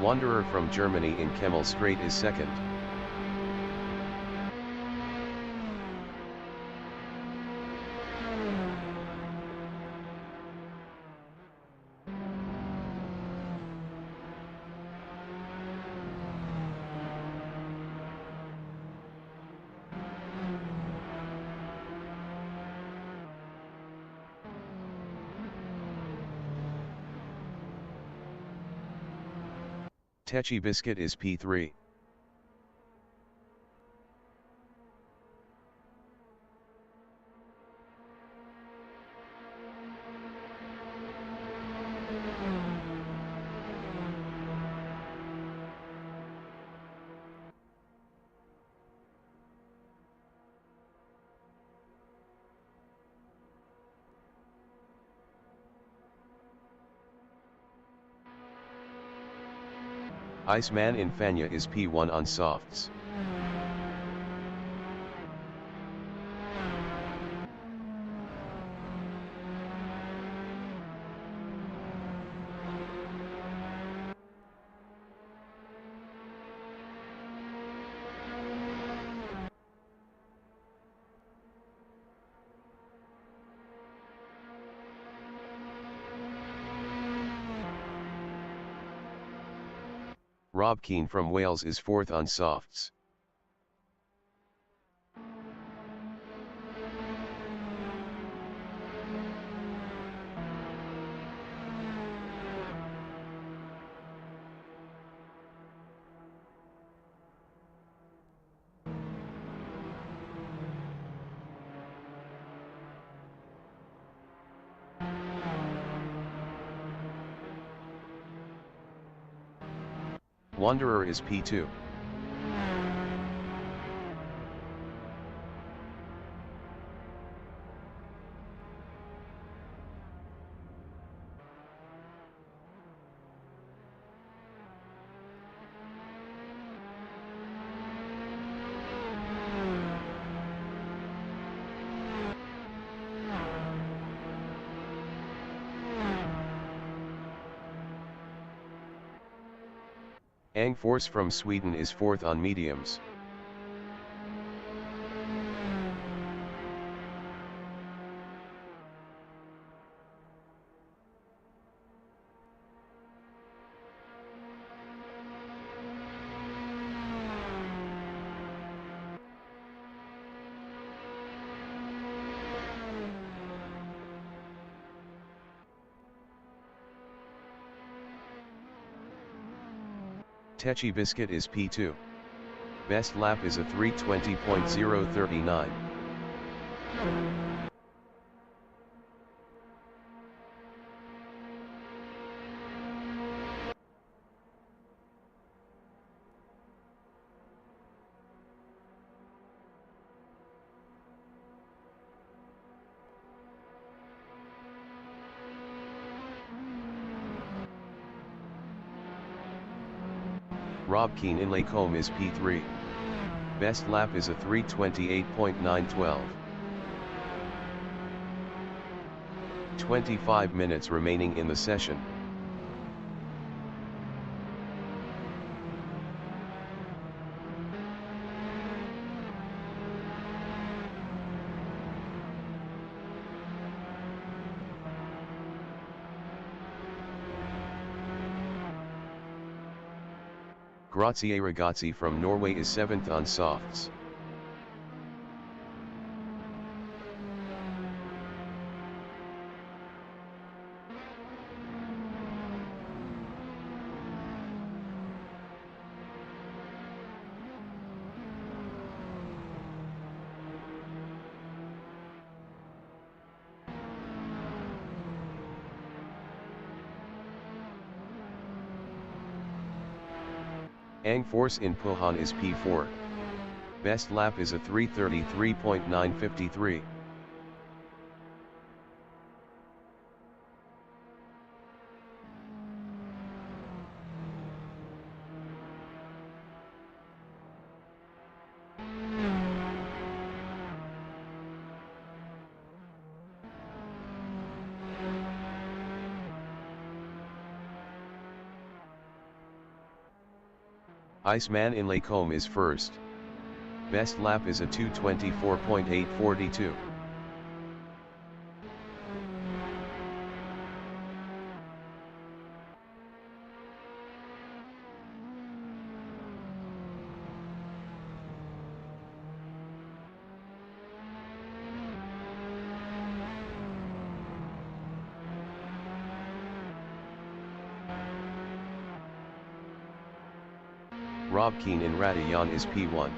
Wanderer from Germany in Kemmel Straight is second. Techie Biscuit is P3. Iceman in Fanya is P1 on softs. Rob Keane from Wales is fourth on softs. Wanderer is P2. Force from Sweden is fourth on mediums. Techie Biscuit is P2. Best lap is a 3:20.039. Rob Keane in Lacombe is P3. Best lap is a 3:28.912. 25 minutes remaining in the session. Grazie Ragazzi from Norway is 7th on softs. Force in Puhan is P4. Best lap is a 3:33.953. Iceman in Lacombe is first. Best lap is a 2:24.842. Rob Keane in Radion is P1.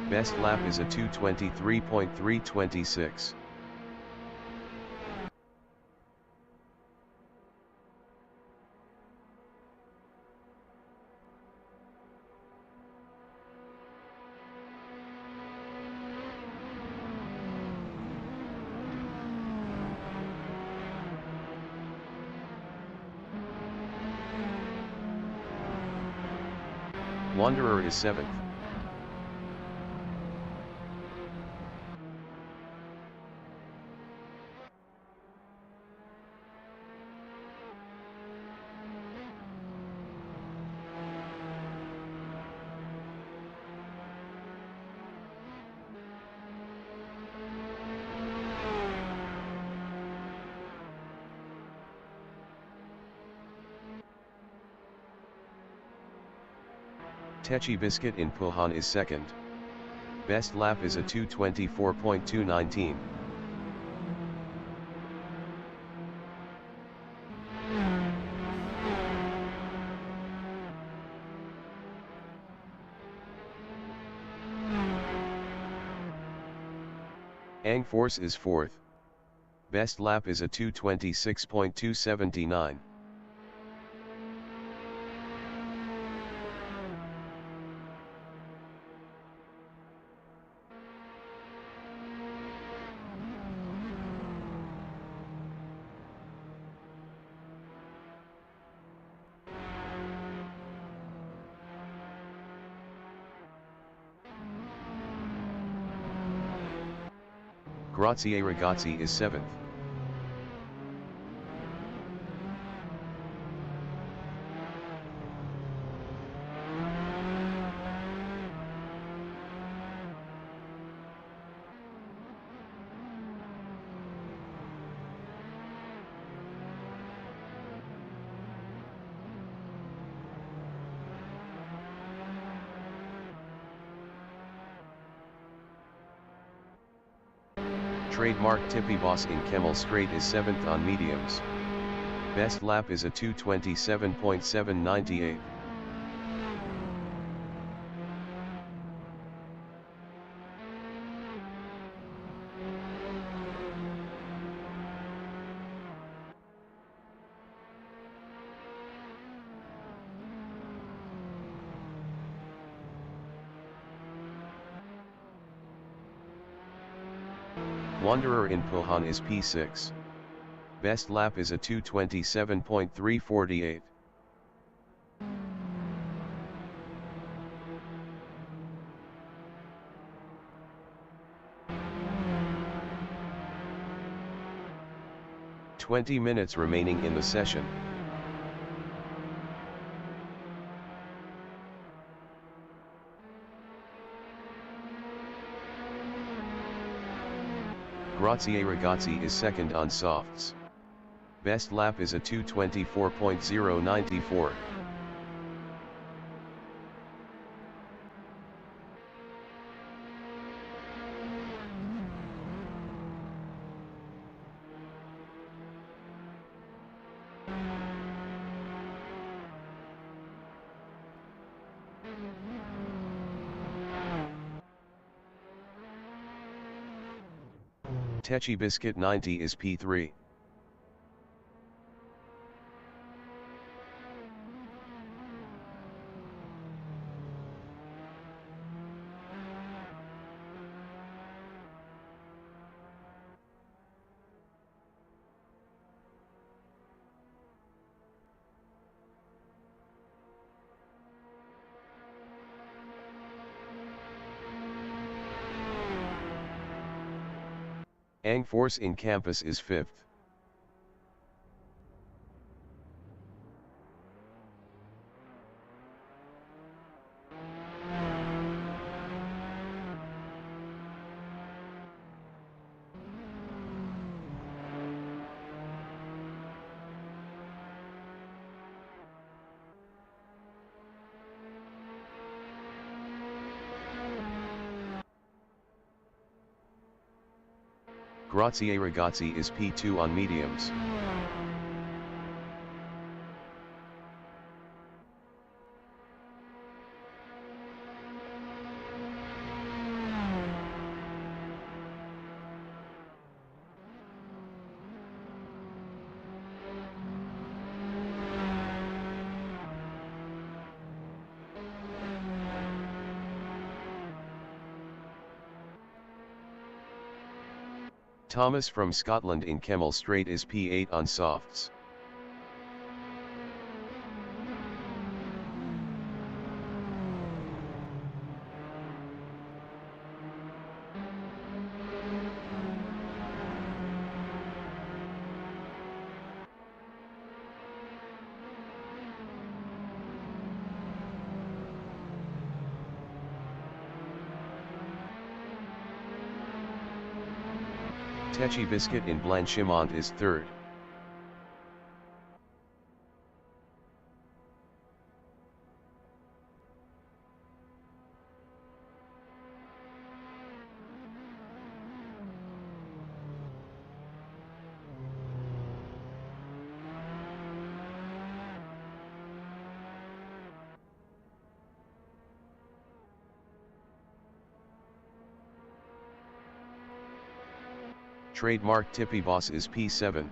Best lap is a 2:23.326. Wanderer is 7th. Techi Biscuit in Puhan is second. Best lap is a 2:24.219. Ang Force is fourth. Best lap is a 2:26.279. Grazie Ragazzi is 7th. Trademark Tippy Boss in Kemmel Straight is 7th on mediums. Best lap is a 2:27.798. Wanderer in Puhan is P6. Best lap is a 2:27.348. "20 minutes remaining in the session. Grazie Ragazzi is second on softs. Best lap is a 2:24.094. Techi Biscuit 90 is P3. Ang Force in Campus is 5th. Grazie ragazzi is P2 on mediums. Thomas from Scotland in Kemmel Straight is P8 on softs. Techi Biscuit in Blanchimont is third. Trademark Tippy Boss is P7.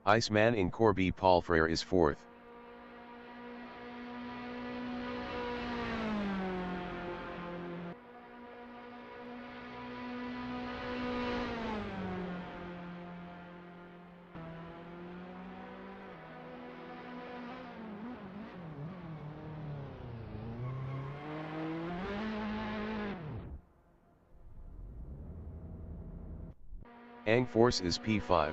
Iceman in Corby Paul Frere is fourth. Ang Force is P5.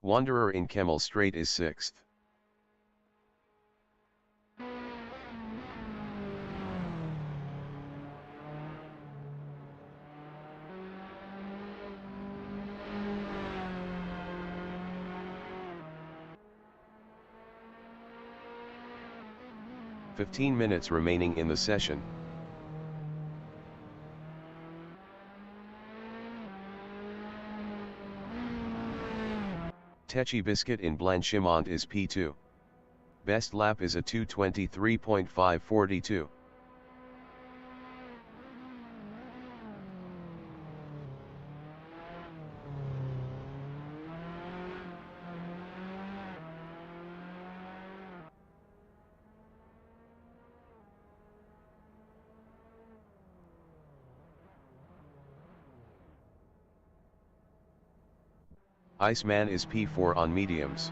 Wanderer in Kemmel Straight is sixth. "15 minutes remaining in the session. Techi Biscuit in Blanchimont is P2. Best lap is a 2:23.542. Iceman is P4 on mediums.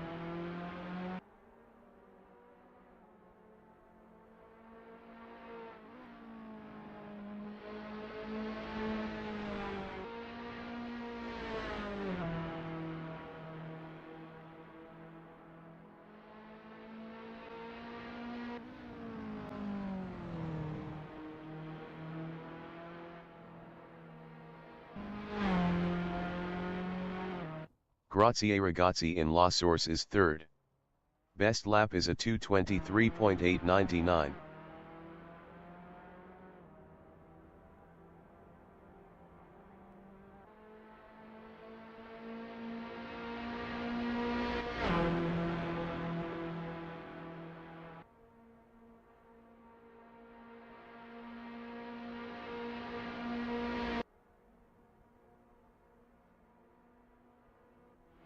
Grazie ragazzi in La Source is third. Best lap is a 2:23.899.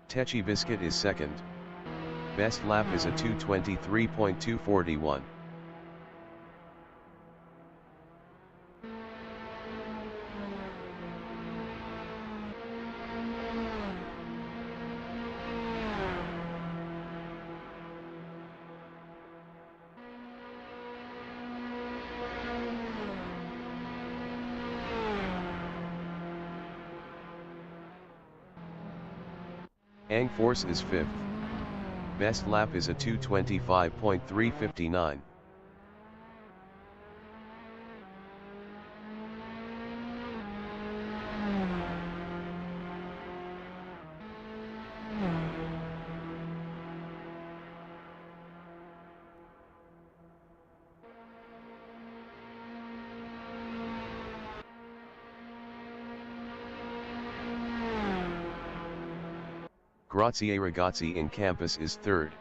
Techi Biscuit is second. Best lap is a 2:23.241. Ang Force is 5th. Best lap is a 2:25.359. Grazie ragazzi in campus is 3rd.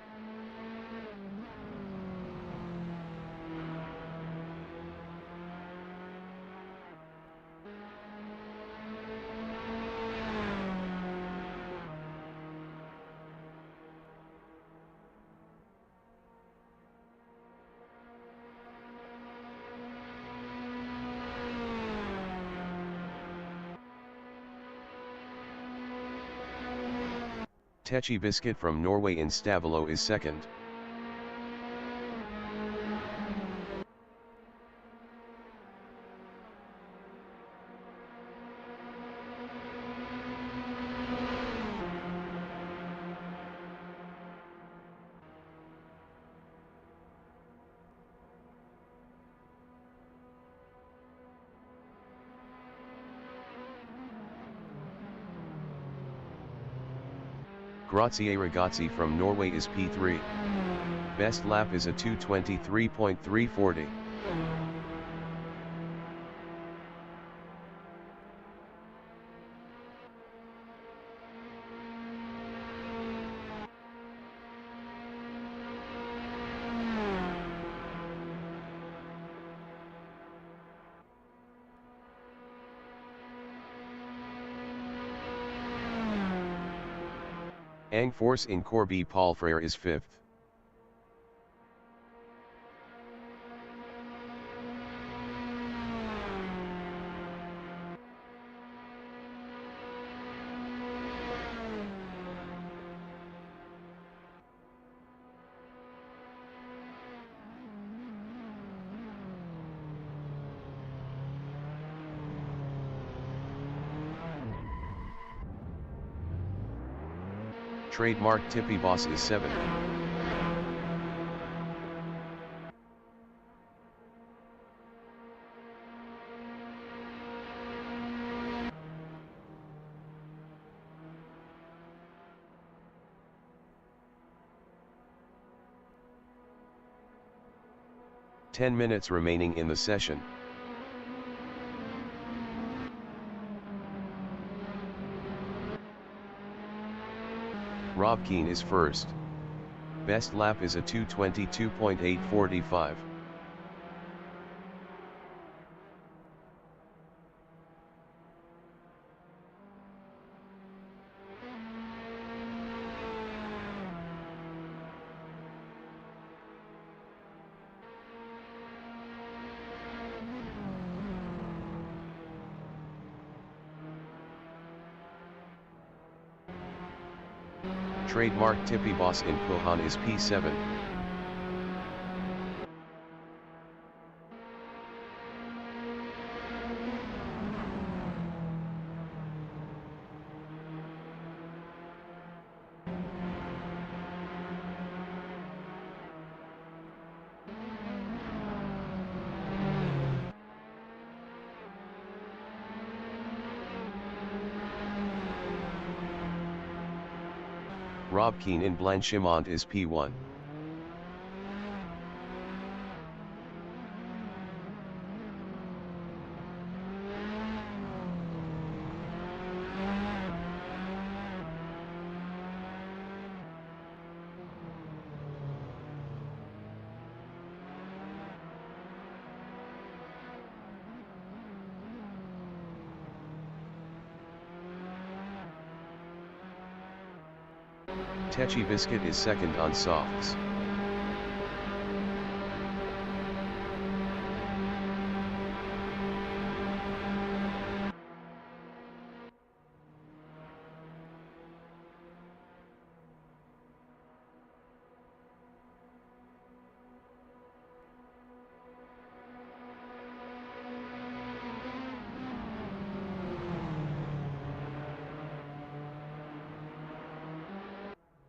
Techi Biscuit from Norway in Stavelo is 2nd. Grazie ragazzi from Norway is P3. Best lap is a 2:23.340. Ang Force in Corby Paul Frere is 5th. Trademark Tippy Boss is 7th. Ten minutes remaining in the session. Rob Keane is 1st. Best lap is a 2:22.845. Trademark Tippy Boss in Puhan is P7. Rob Keane in Blanchimont is P1. Techie Biscuit is second on softs.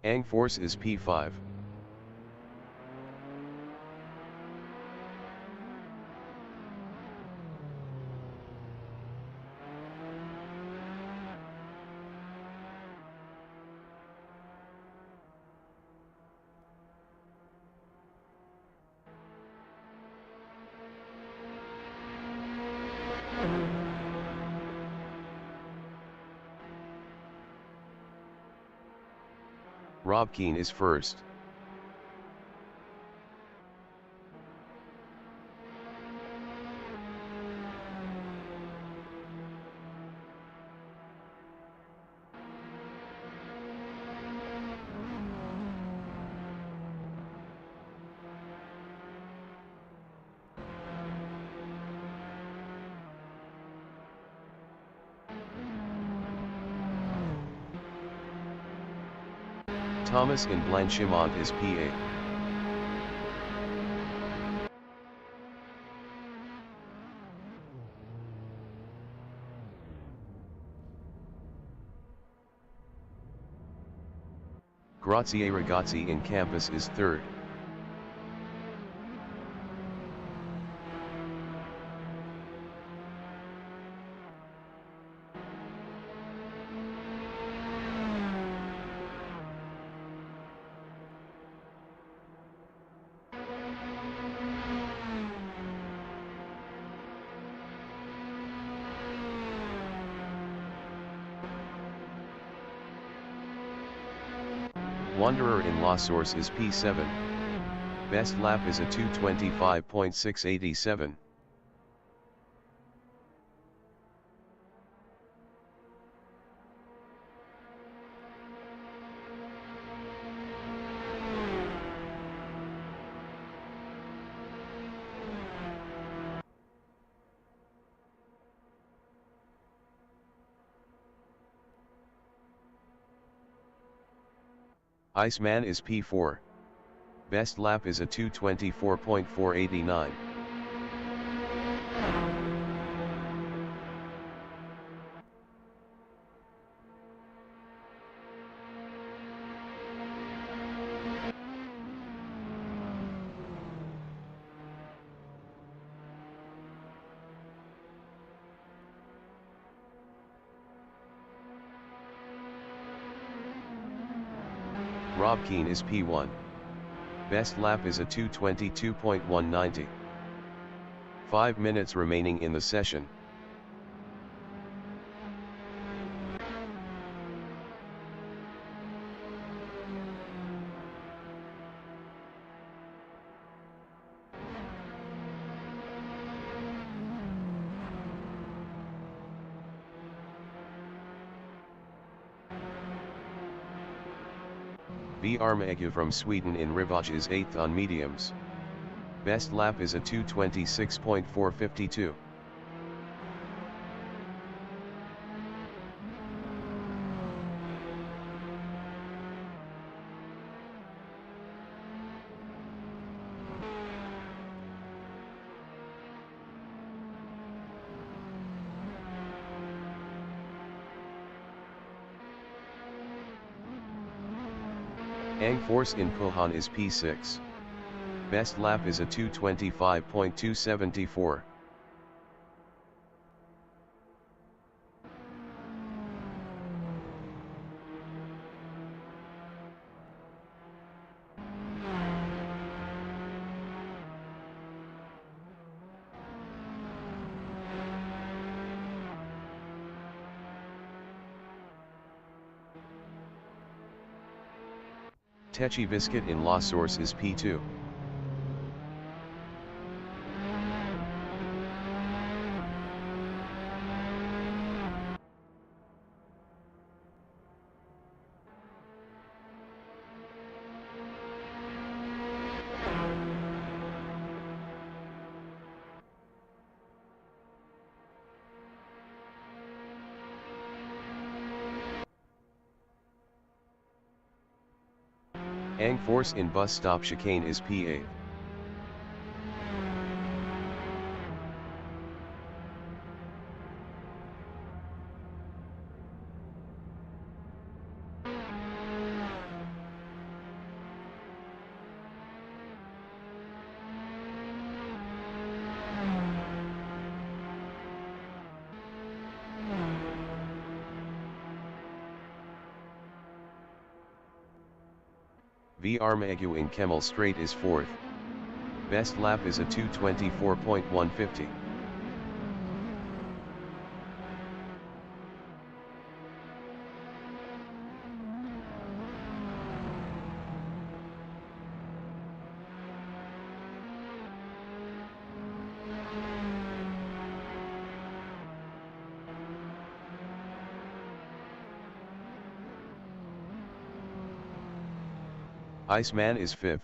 Ang Force is P5. Rob Keane is first. Thomas in Blanchimont is P8. Grazie Ragazzi in Campus is third. Wanderer in La Source is P7. Best lap is a 2:25.687. Iceman is P4. Best lap is a 2:24.489. Rob Keane is P1. Best lap is a 2:22.190. 5 minutes remaining in the session. Armega from Sweden in Rivage is 8th on mediums. Best lap is a 2:26.452. Ang Force in Puhan is P6. Best lap is a 2:25.274. Techie Biscuit in La Source is P2. Ang force in bus stop chicane is P8. V Armagu in Kemmel Straight is 4th. Best lap is a 2:24.150. Iceman is 5th.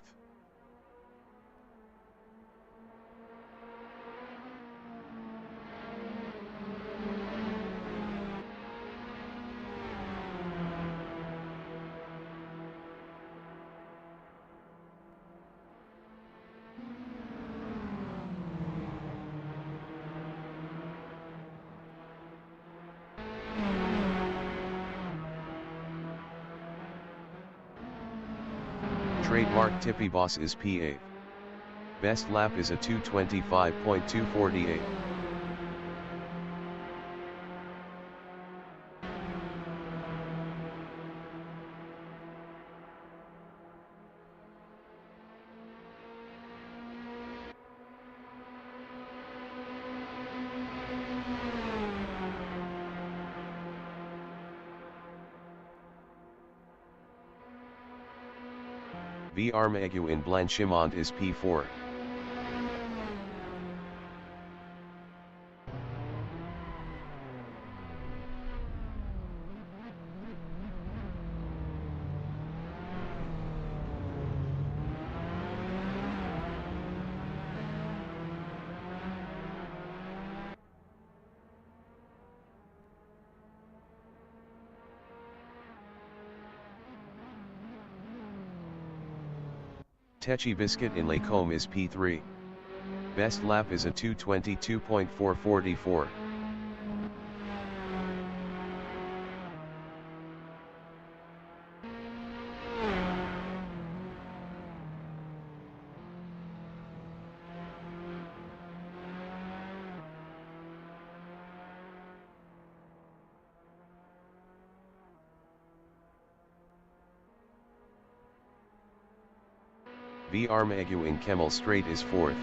Trademark Tippy Boss is P8. Best lap is a 2:25.248. V Armagu in Blanchimont is P4. Techi Biscuit in Lacombe is P3. Best lap is a 2:22.444. V Armagu in Kemmel Straight is 4th.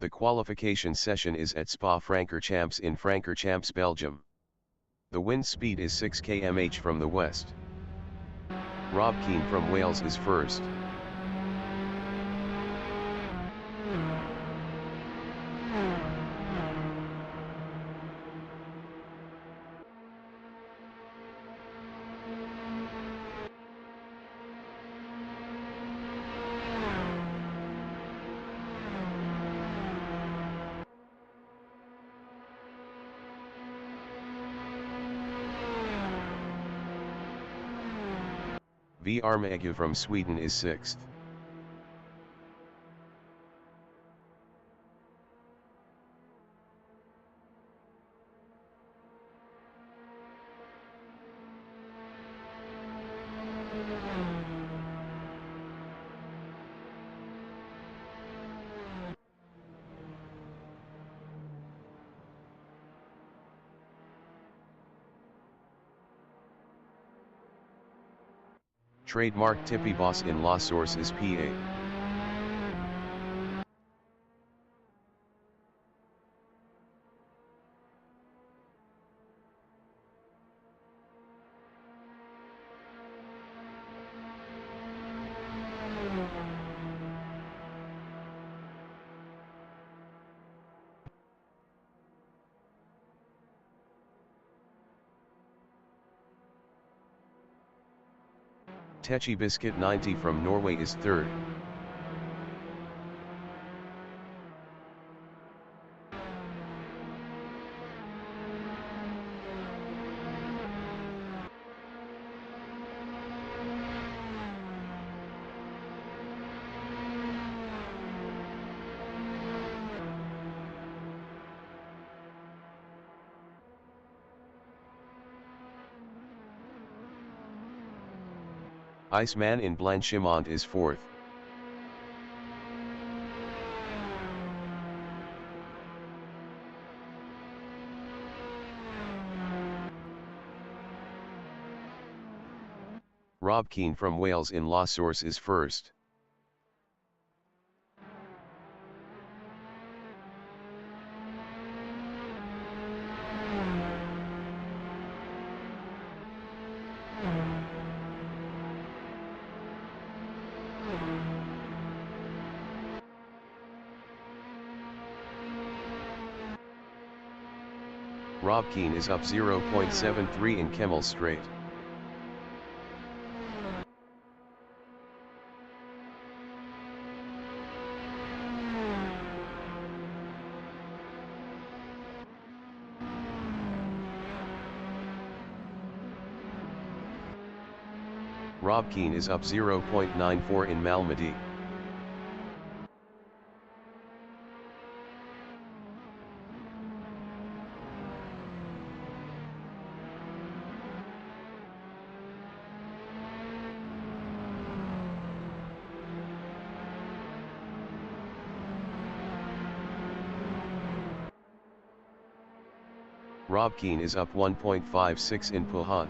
The qualification session is at Spa-Francorchamps in Francorchamps, Belgium. The wind speed is 6 km/h from the west. Rob Keane from Wales is first. V. Armegu from Sweden is sixth. Trademark Tippy Boss in La Source is P8. Techi Biscuit 90 from Norway is third. Iceman in Blanchimont is fourth. Rob Keane from Wales in La Source is first. Rob Keane is up 0.73 in Kemmel Straight. Rob Keane is up 0.94 in Malmedy. Rob Keane is up 1.56 in Puhan.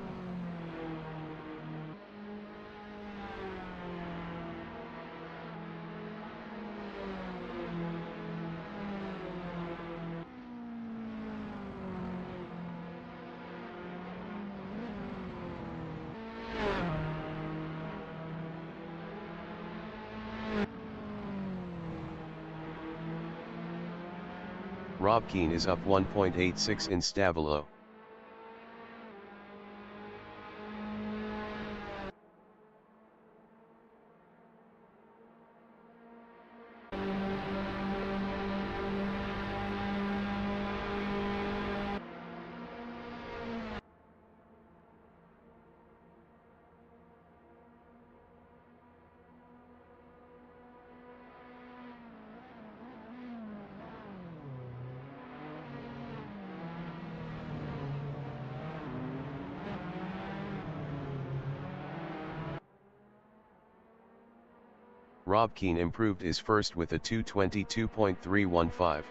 Rob Keane is up 1.86 in Stabilo. Rob Keane improved his first with a 2:22.315.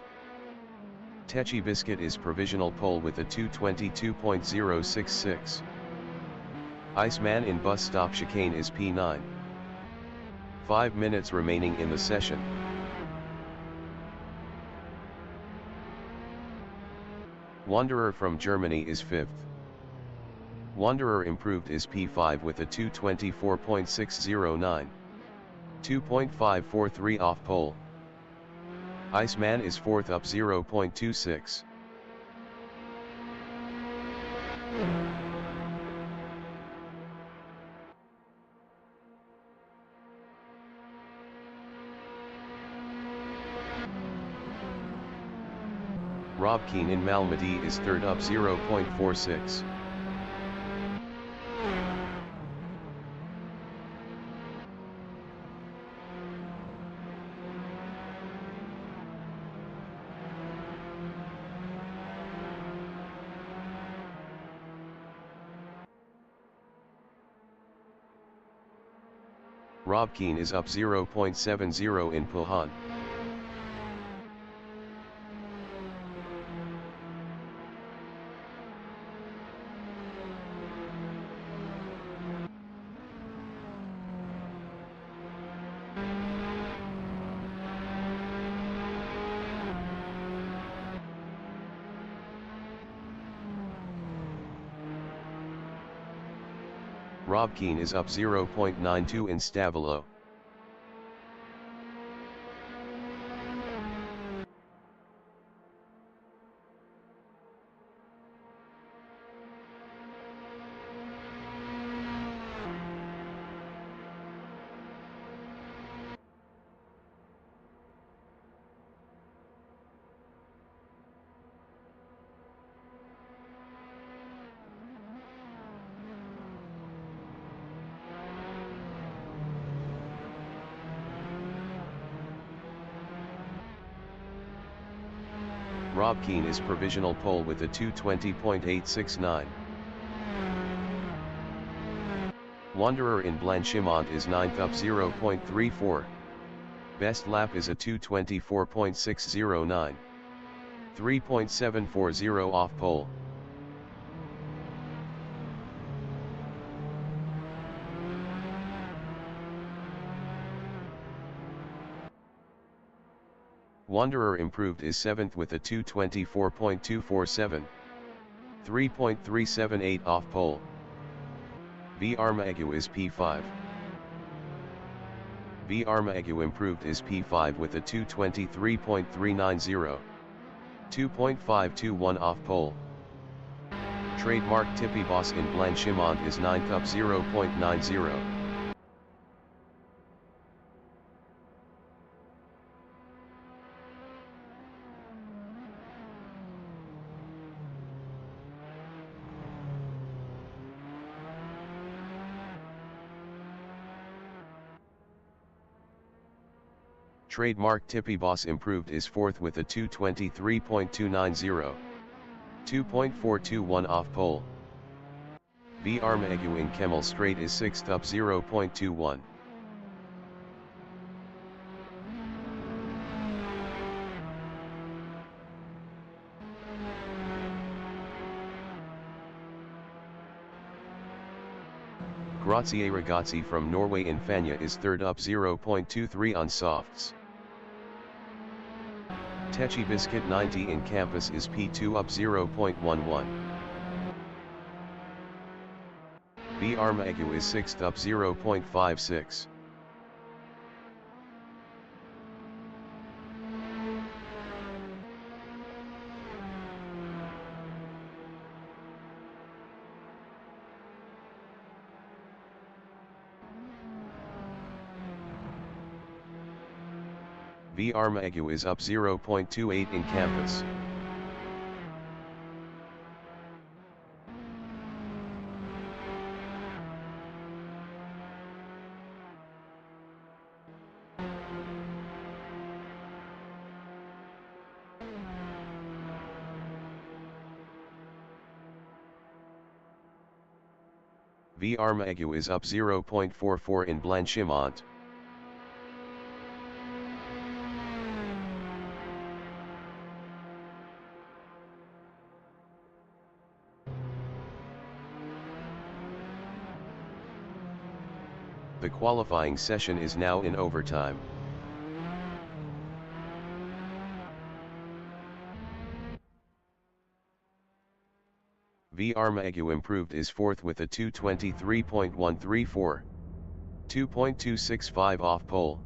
Techi Biscuit is provisional pole with a 2:22.066. Iceman in Bus Stop Chicane is P9. 5 minutes remaining in the session. Wanderer from Germany is 5th. Wanderer improved is P5 with a 224.609. 2.543 off pole. Iceman is 4th up 0.26. Rob Keane in Malmedy is 3rd up 0.46. Rob Keane is up 0.70 in Puhan. Rob Keane is up 0.92 in Stavilo. Rob Keane is provisional pole with a 220.869. Wanderer in Blanchimont is 9th up 0.34. Best lap is a 224.609. 3.740 off pole. Wanderer improved is 7th with a 224.247. 3.378 off pole. V Armagu is P5. V Armagu improved is P5 with a 223.390. 2.521 off pole. Trademark Tippy Boss in Blanchimont is 9th up 0.90. Trademark Tippy Boss improved is 4th with a 223.290. 2.421 off pole. V Armagu in Kemmel Straight is 6th up 0.21. Grazie Ragazzi from Norway in Fanya is 3rd up 0.23 on softs. Techi Biscuit 90 in Campus is P2 up 0.11. V Armagu is 6th up 0.56. V Armagu is up 0.28 in Campus. V Armagu is up 0.44 in Blanchimont. The qualifying session is now in overtime. Magu improved is fourth with a 2:23.134. 2.265 off pole.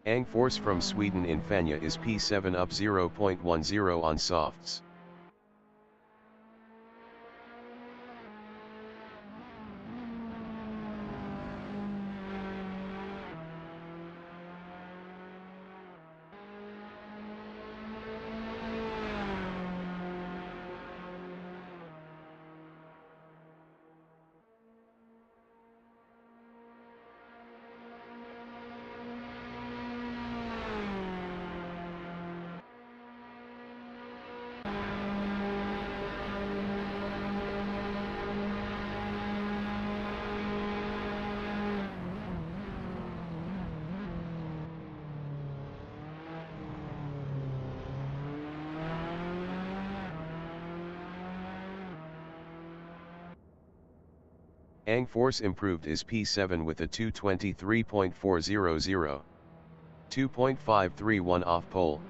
Ang Force from Sweden in Fanja is P7 up 0.10 on softs. Ang Force improved is P7 with a 2:23.400. 2.531 off pole.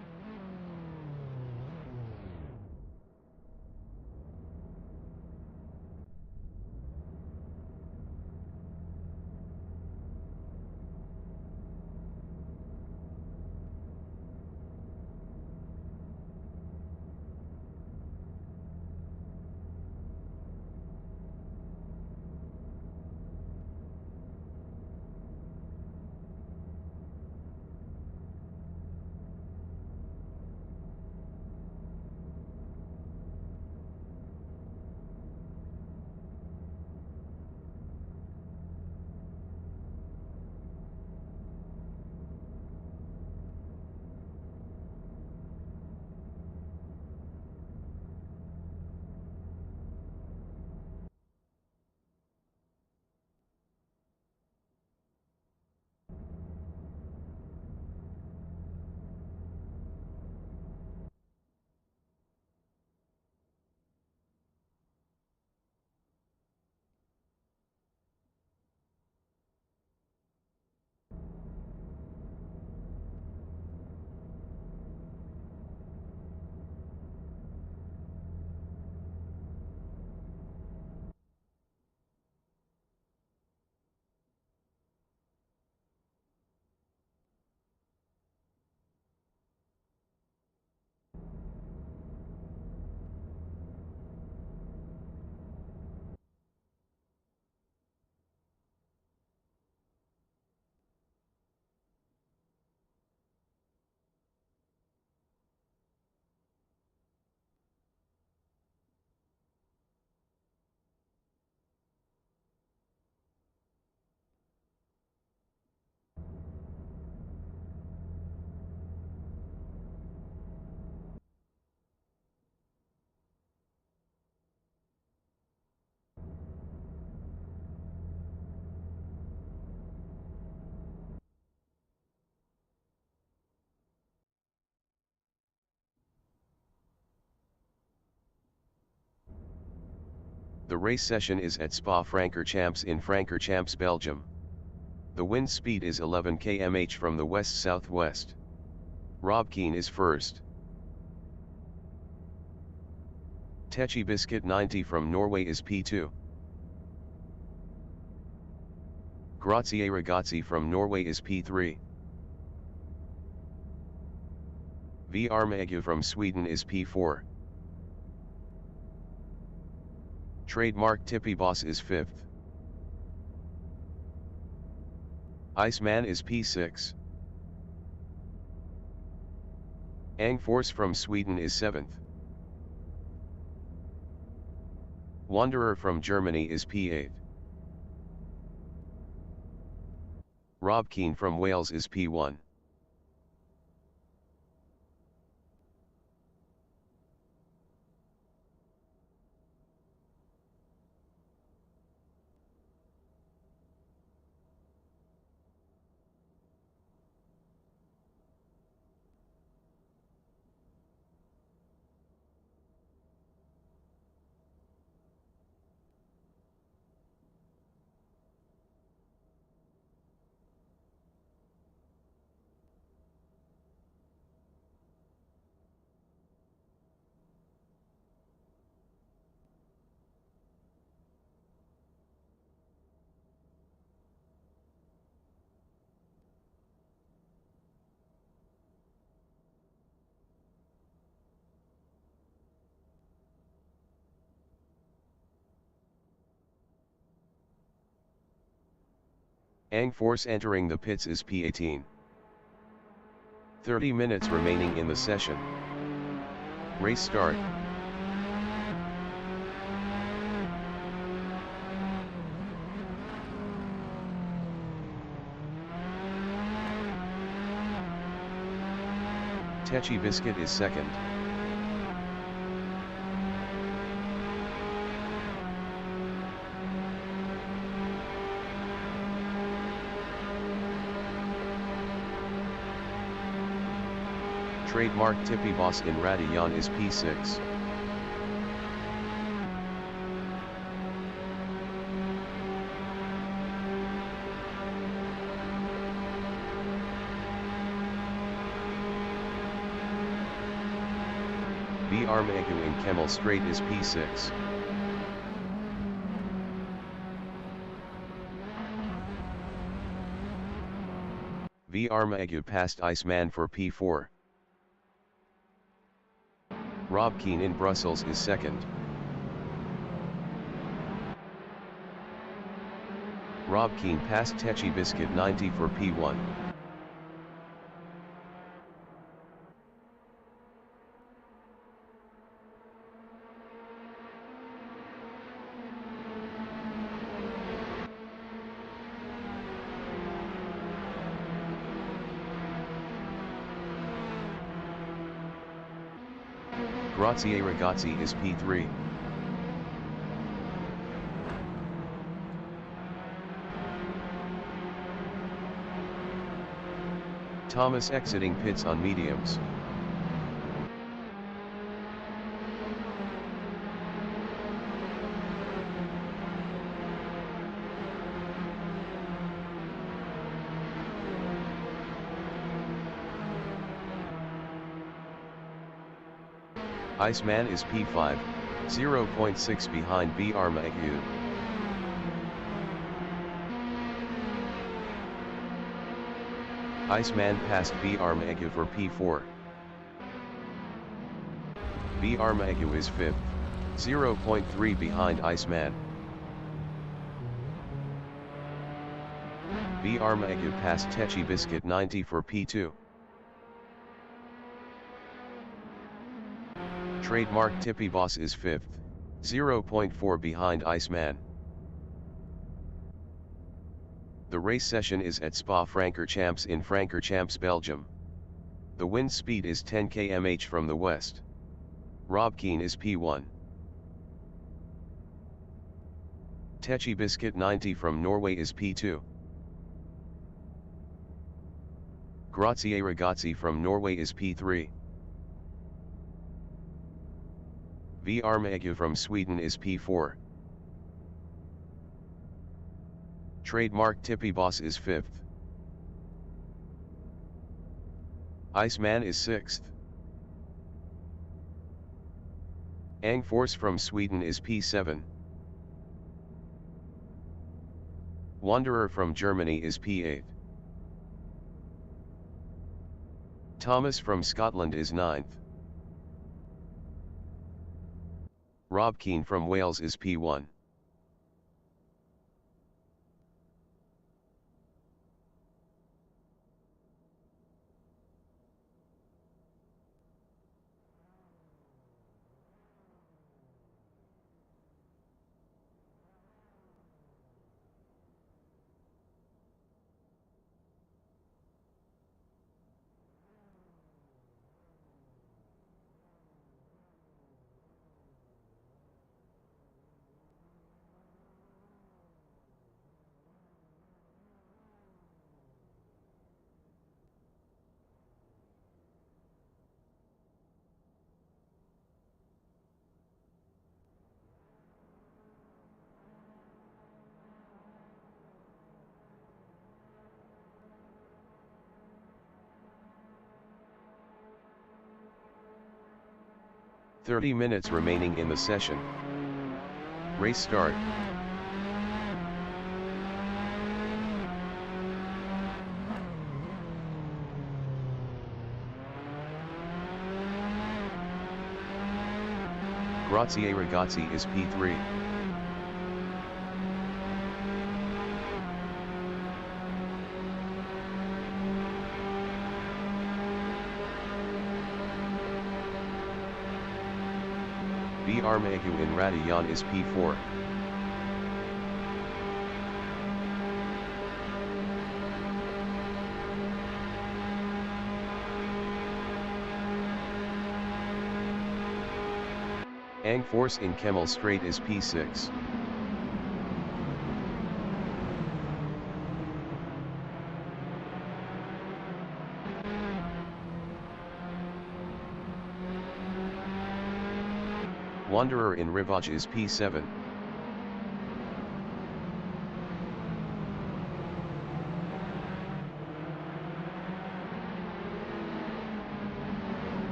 The race session is at Spa-Francorchamps in Francorchamps, Belgium. The wind speed is 11 km/h from the west-southwest. Rob Keane is first. Techi Biscuit 90 from Norway is P2. Grazie Ragazzi from Norway is P3. Magu from Sweden is P4. Trademark Tippy Boss is 5th. Iceman is P6. Ang Force from Sweden is 7th. Wanderer from Germany is P8. Rob Keane from Wales is P1. Ang Force entering the pits is P18. 30 minutes remaining in the session. Race start. Techi Biscuit is second. Trademark Tippy Boss in Radion is P6. VR Megu in Kemmel Straight is P6. VR Megu passed Iceman for P4. Rob Keen in Brussels is second. Rob Keen passed Techi Biscuit 90 for P1. Grazie Ragazzi is P3. Thomas exiting pits on mediums. Iceman is P5, 0.6 behind BR Magu. Iceman passed BR Magu for P4. BR Magu is 5th, 0.3 behind Iceman. BR Magu passed Techi Biscuit 90 for P2. Trademark Tippy Boss is 5th, 0.4 behind Iceman. The race session is at Spa-Francorchamps in Francorchamps, Belgium. The wind speed is 10 km/h from the west. Rob Keen is P1. Techi Biscuit 90 from Norway is P2. Grazie Ragazzi from Norway is P3. VR Magu from Sweden is P4. Trademark Tippy Boss is 5th. Iceman is 6th. Ang Force from Sweden is P7. Wanderer from Germany is P8. Thomas from Scotland is 9th. Rob Keen from Wales is P1. "30 minutes remaining in the session. Race start. Grazie Ragazzi is P3. V. Armagu in Radion is P4. Ang force in Kemal Strait is P6. Wanderer in Rivaj is P7.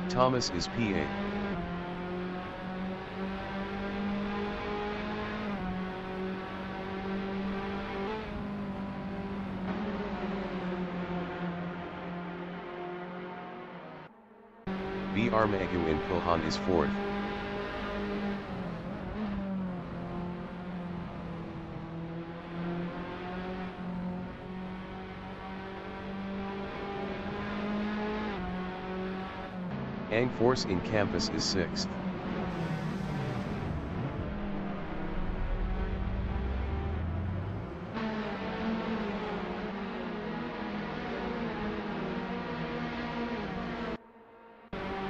Thomas is P8. V. Armagu in Pohan is 4th. Ang force in Campus is 6th.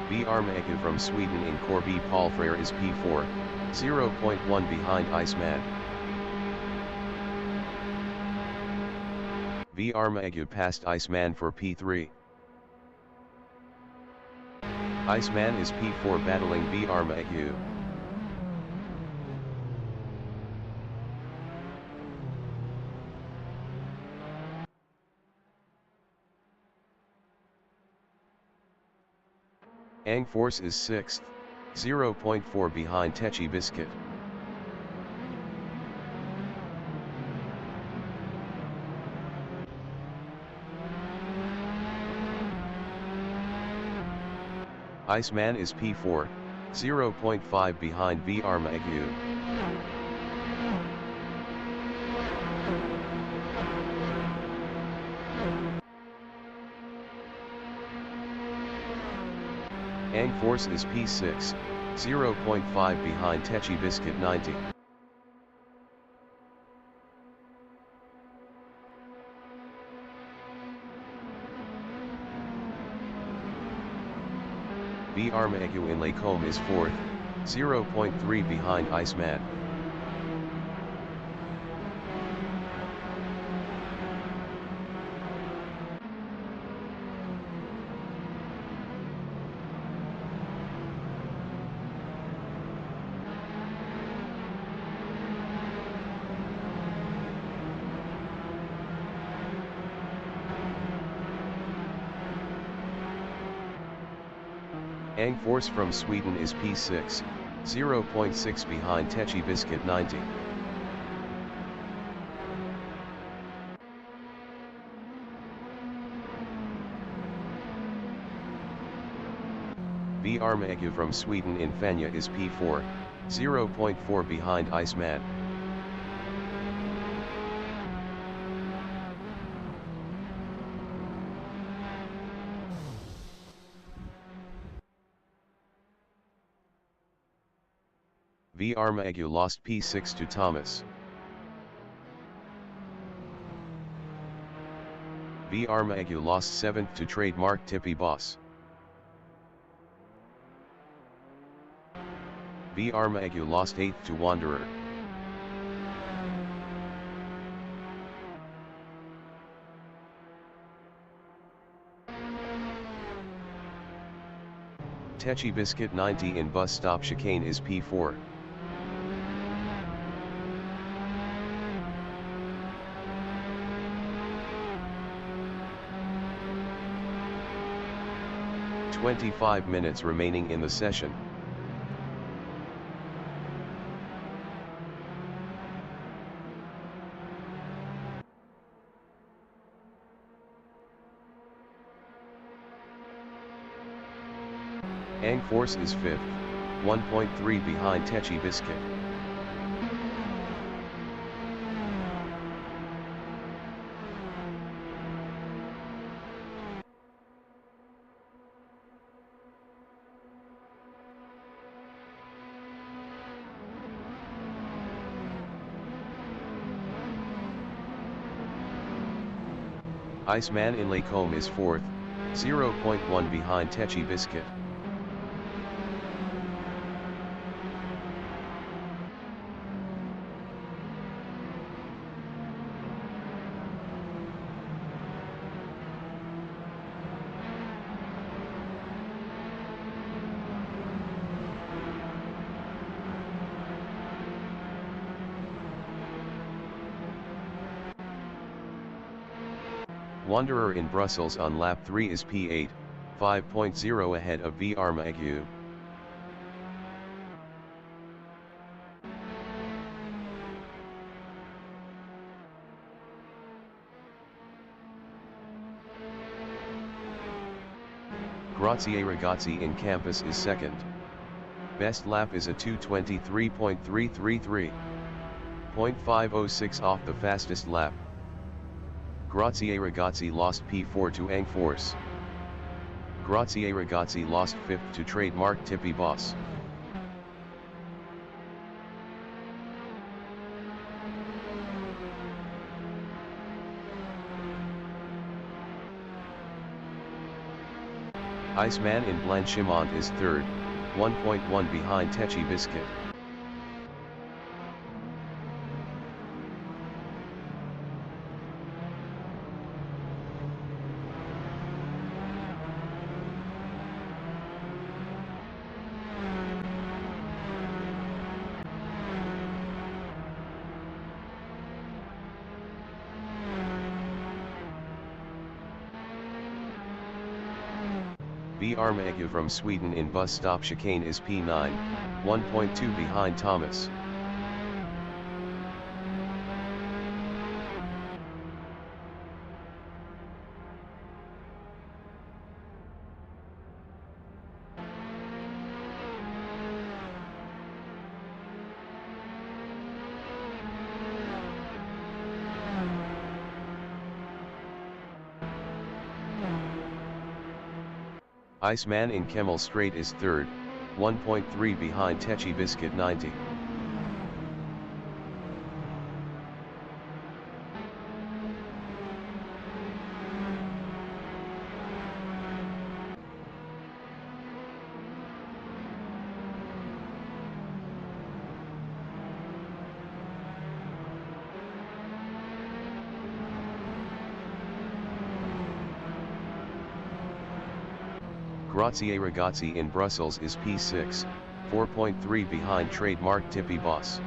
V. Armagu from Sweden in Corby Palfrere is P4, 0.1 behind Iceman. V. Armagu passed Iceman for P3. Iceman is P4 battling V. Armagu. Ang force is 6th, 0.4 behind Techi Biscuit. Iceman is P4, 0.5 behind V. Armagu. Ang force is P6, 0.5 behind Techi Biscuit 90. V. Armagu in Lacombe is 4th, 0.3 behind Iceman. Ang force from Sweden is P6, 0.6 behind Techi Biscuit 90. V. Armagu from Sweden in Fanya is P4, 0.4 behind Iceman. V. Armagu lost P6 to Thomas. V. Armagu lost 7th to Trademark Tippy Boss. V. Armagu lost 8th to Wanderer. Techi Biscuit 90 in bus stop chicane is P4. "25 minutes remaining in the session. Ang force is 5th, 1.3 behind Techi Biscuit. Iceman in Lacombe is 4th, 0.1 behind Techi Biscuit. Wanderer in Brussels on lap 3 is P8, 5.0 ahead of V Armagu. Grazie Ragazzi in Campus is 2nd. Best lap is a 2:23.333. 0.506 off the fastest lap. Grazie Ragazzi lost P4 to Angforce. Grazie Ragazzi lost 5th to Trademark Tippy Boss. Iceman in Blanchimont is 3rd, 1.1 behind Techi Biscuit. V Armagu from Sweden in bus stop chicane is P9, 1.2 behind Thomas. Iceman in Kemmel Strait is 3rd, 1.3 behind Techi Biscuit 90. Grazie Ragazzi in Brussels is P6, 4.3 behind Trademark Tippy Boss.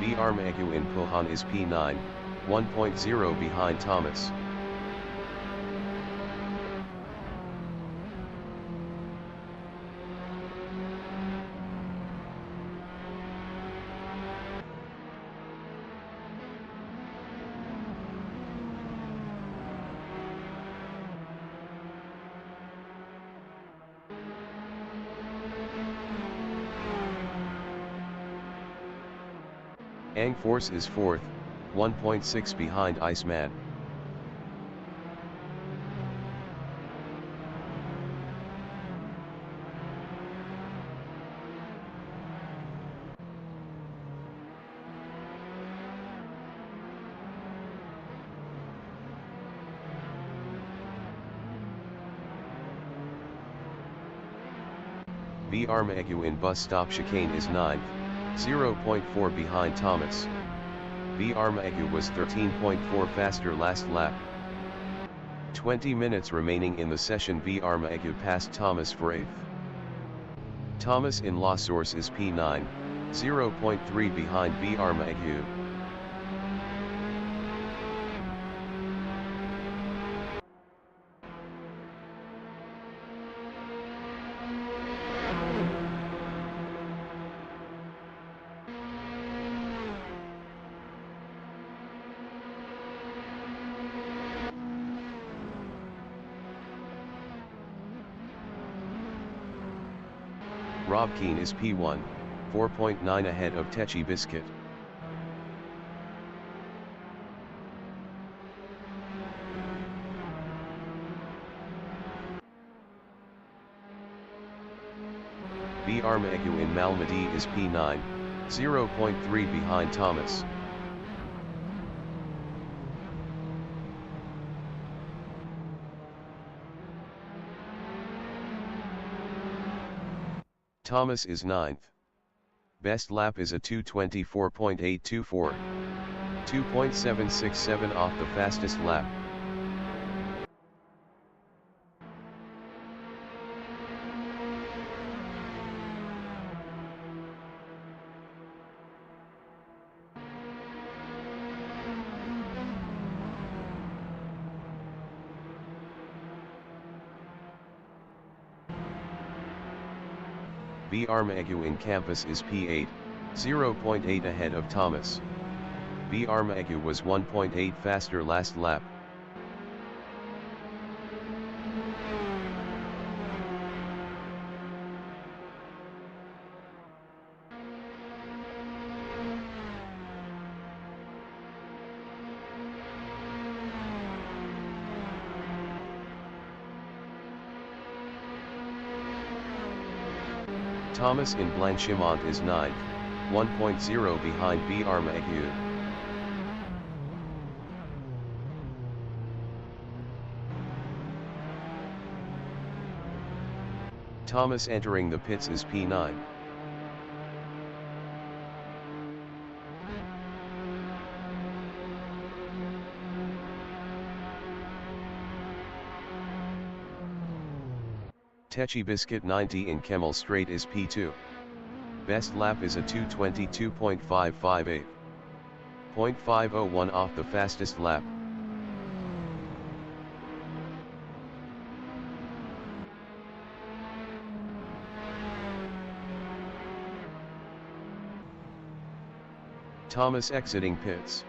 V Armagu in Puhan is P9, 1.0 behind Thomas. Angforce is 4th, 1.6 behind Iceman. V Armagu in bus stop chicane is 9th, 0.4 behind Thomas. V Armagu was 13.4 faster last lap. 20 minutes remaining in the session. V Armagu passed Thomas for 8th. Thomas in La Source is P9, 0.3 behind V Armagu. Robkeen is P1, 4.9 ahead of Techi Biscuit. BR Megu in Malmedy is P9, 0.3 behind Thomas. Thomas is 9th. Best lap is a 2:24.824. 2.767 off the fastest lap. BR Megu in Campus is P8, 0.8 ahead of Thomas. BR Megu was 1.8 faster last lap. Thomas in Blanchimont is 9th, 1.0 behind BR Megu. Thomas entering the pits is P9. Techi Biscuit 90 in Kemmel Straight is P2. Best lap is a 2:22.558. 0.501 off the fastest lap. Thomas exiting pits.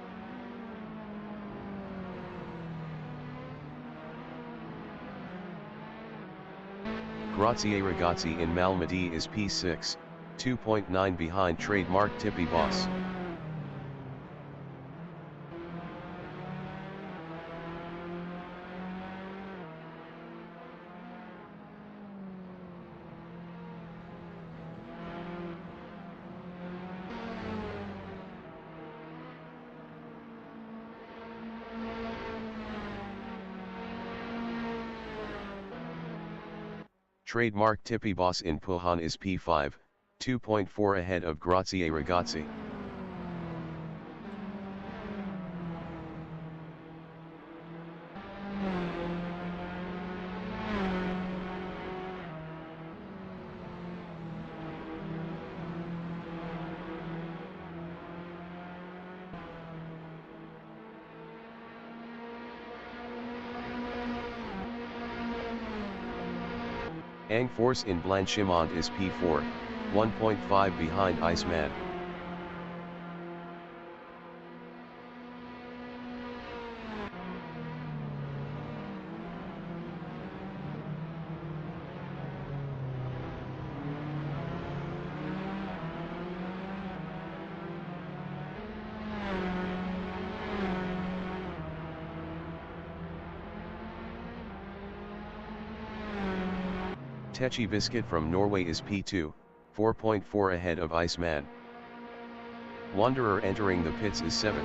Grazie Ragazzi in Malmedy is P6, 2.9 behind trademark Tippy Boss. Trademark Tippy Boss in Puhan is P5, 2.4 ahead of Grazie Ragazzi. Ang Force in Blanchimont is P4, 1.5 behind Iceman. Techi Biscuit from Norway is P2, 4.4 ahead of Iceman. Wanderer entering the pits is 7th.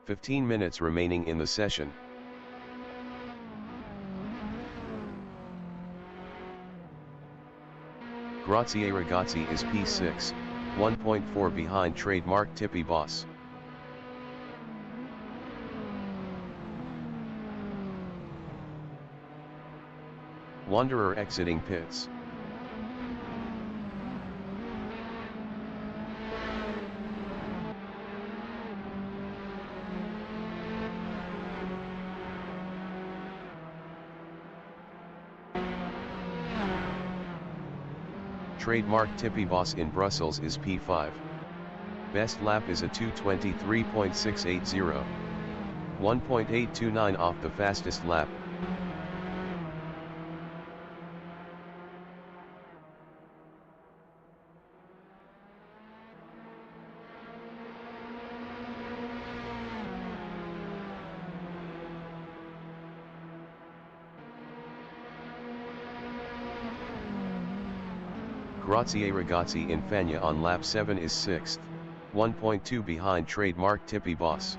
"15 minutes remaining in the session. Grazie Ragazzi is P6, 1.4 behind trademark Tippy Boss. Wanderer exiting pits. Trademark Tippy Boss in Brussels is P5. Best lap is a 2:23.680. 1.829 off the fastest lap. Grazie ragazzi in Fagna on lap 7 is 6th, 1.2 behind Trademark Tippy Boss.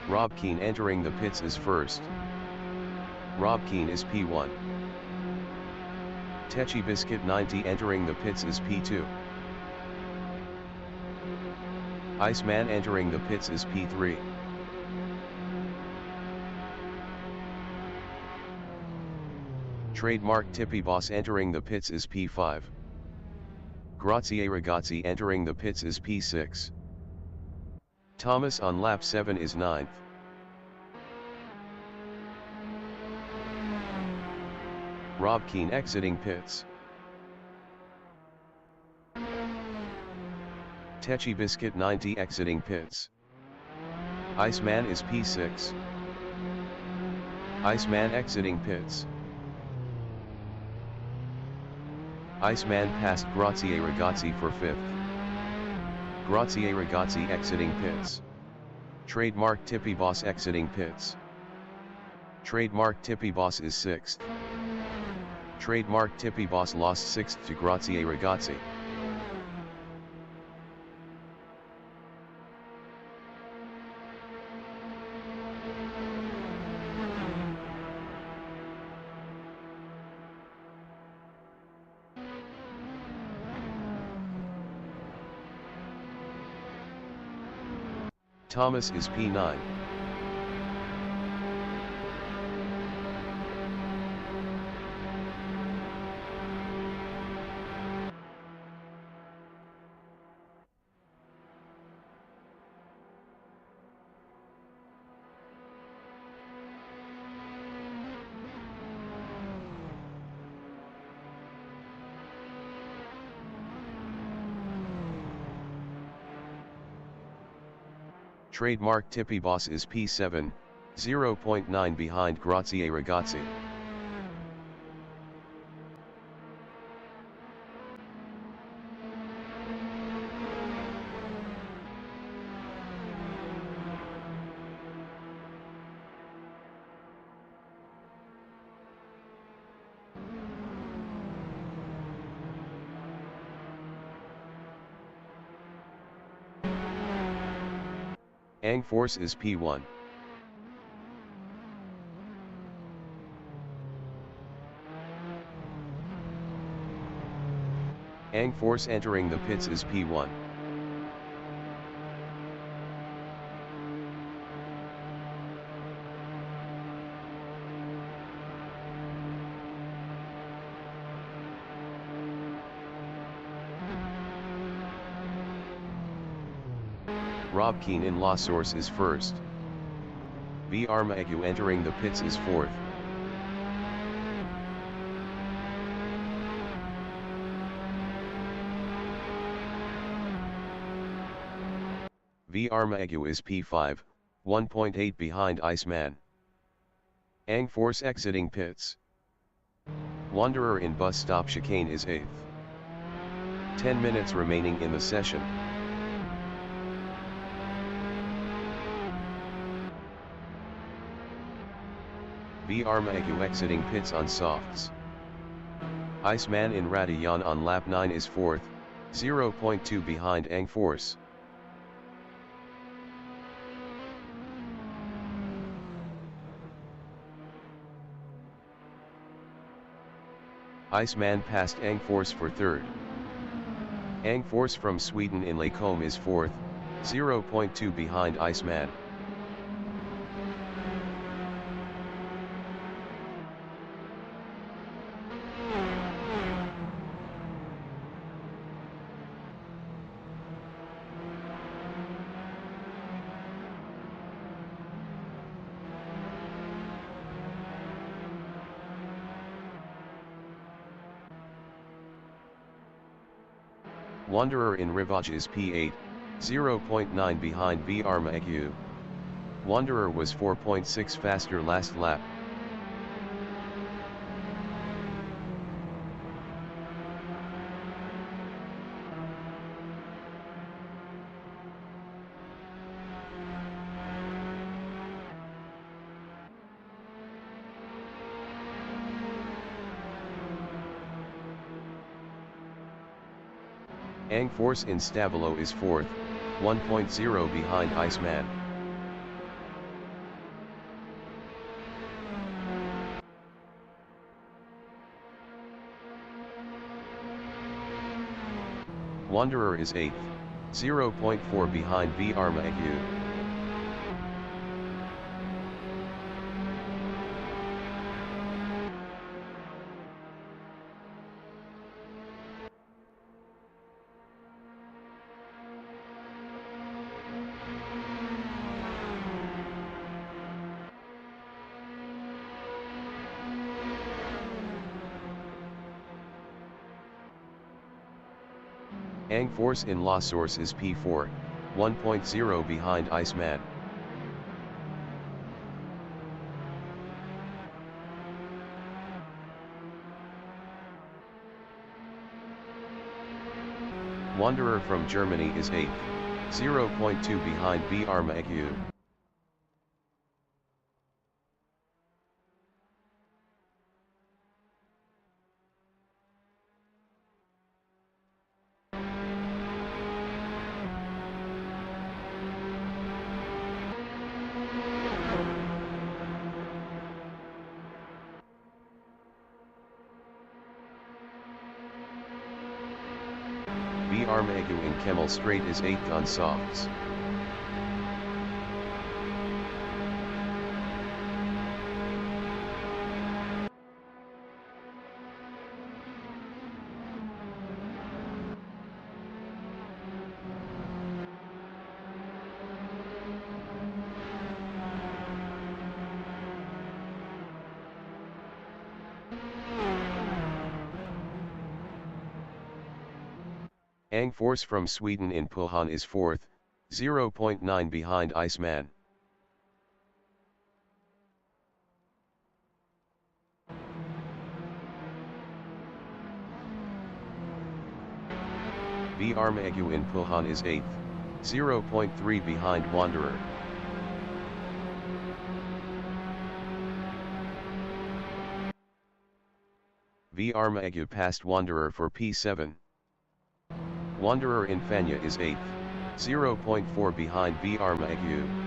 Rob Keane entering the pits is first. Rob Keane is P1. Techi Biscuit 90 entering the pits is P2. Iceman entering the pits is P3. Trademark Tippy Boss entering the pits is P5. Grazie ragazzi entering the pits is P6. Thomas on lap 7 is 9th. Rob Keane exiting pits. Techi Biscuit 90 exiting pits. Iceman is P6. Iceman exiting pits. Iceman passed Grazie ragazzi for 5th. Grazie ragazzi exiting pits. Trademark Tippy Boss exiting pits. Trademark Tippy Boss is 6th. Trademark Tippy Boss lost 6th to Grazie ragazzi. Thomas is P9. Trademark Tippy Boss is P7, 0.9 behind Grazie ragazzi. Ang Force is P1. Ang Force entering the pits is P1. Rob Keane in La Source is first. V. Armagu entering the pits is 4th. V. Armagu is P5, 1.8 behind Iceman. Ang Force exiting pits. Wanderer in bus stop chicane is 8th. 10 minutes remaining in the session. V. Armagu exiting pits on softs. Iceman in Radion on lap 9 is 4th, 0.2 behind Ang Force. Iceman passed Ang Force for 3rd. Ang Force from Sweden in Lacombe is 4th, 0.2 behind Iceman. Wanderer in Rivage is P8, 0.9 behind Armaegu. Wanderer was 4.6 faster last lap. Ang Force in Stavilo is 4th, 1.0 behind Iceman. Wanderer is 8th, 0.4 behind Armaegu. Ang Force in La Source is P4, 1.0 behind Iceman. Wanderer from Germany is 8th, 0.2 behind Armaegu. Armaegu in Kemmel Straight is 8th on softs. Ang Force from Sweden in Puhan is 4th, 0.9 behind Iceman. Armaegu in Puhan is 8th, 0.3 behind Wanderer. Armaegu passed Wanderer for P7. Wanderer in Fanya is 8th, 0.4 behind Armaegu.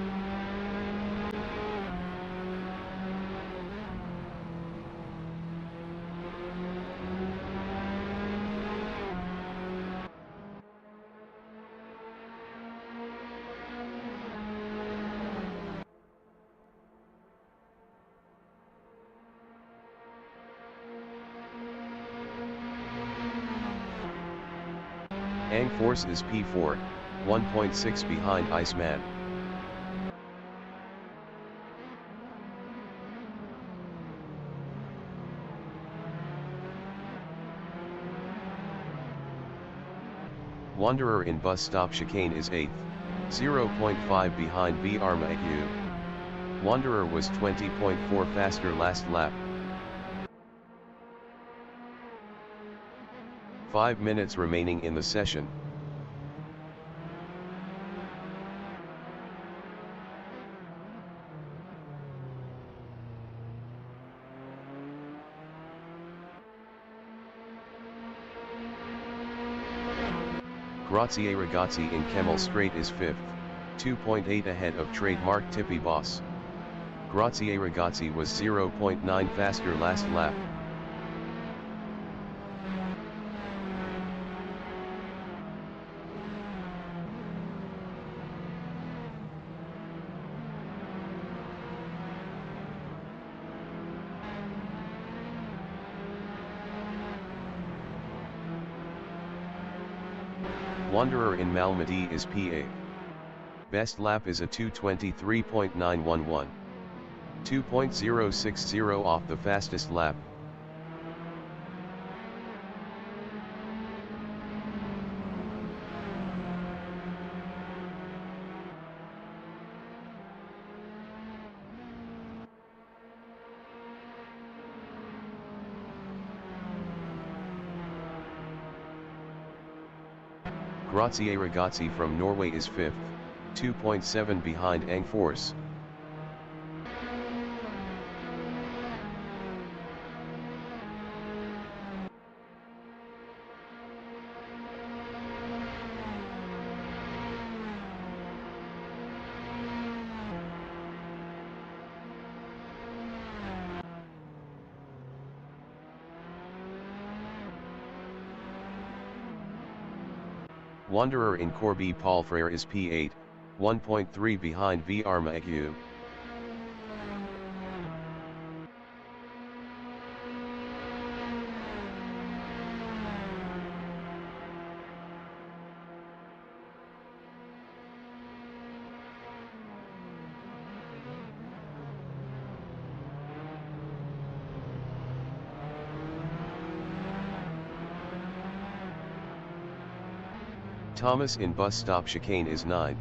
Ang Force is P4, 1.6 behind Iceman. Wanderer in Bus Stop Chicane is 8th, 0.5 behind Armaegu. Wanderer was 20.4 faster last lap. 5 minutes remaining in the session. Grazie Ragazzi in Kemmel Straight is 5th, 2.8 ahead of trademark Tippy Boss. Grazie Ragazzi was 0.9 faster last lap. Wanderer in Malmedy is P8. Best lap is a 2:23.911. 2.060 off the fastest lap. Grazie Ragazzi from Norway is 5th, 2.7 behind Angfors. Wanderer in Corby Paul Frere is P8, 1.3 behind V Armagu. Thomas in bus stop chicane is 9th.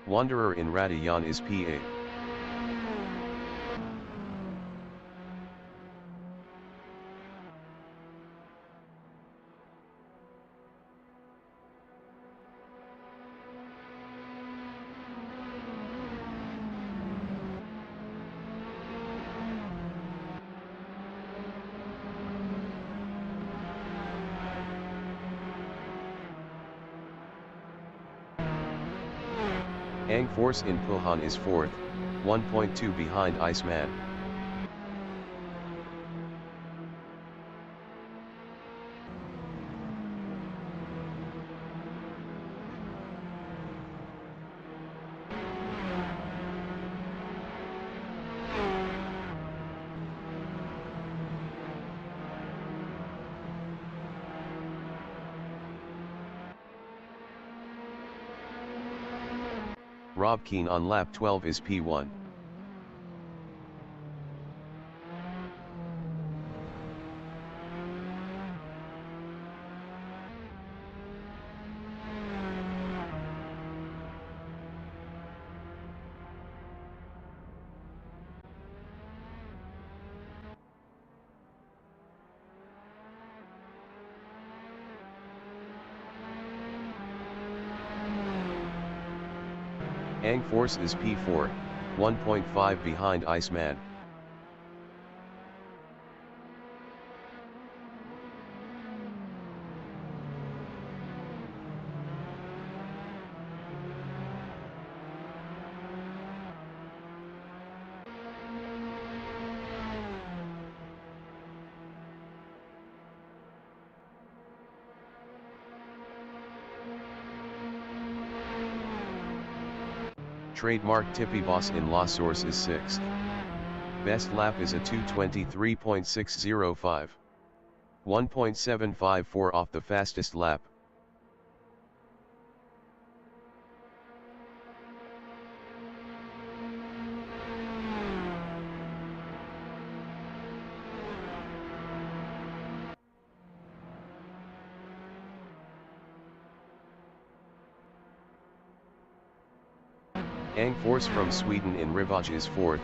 Wanderer in Radion is P8. Angfors in Puhan is 4th, 1.2 behind Iceman. Rob Keane on lap 12 is P1. Angfors is P4, 1.5 behind Iceman. Trademark Tippy Boss in La Source is 6th. Best lap is a 2:23.605. 1.754 off the fastest lap. Angfors from Sweden in Rivage is 4th,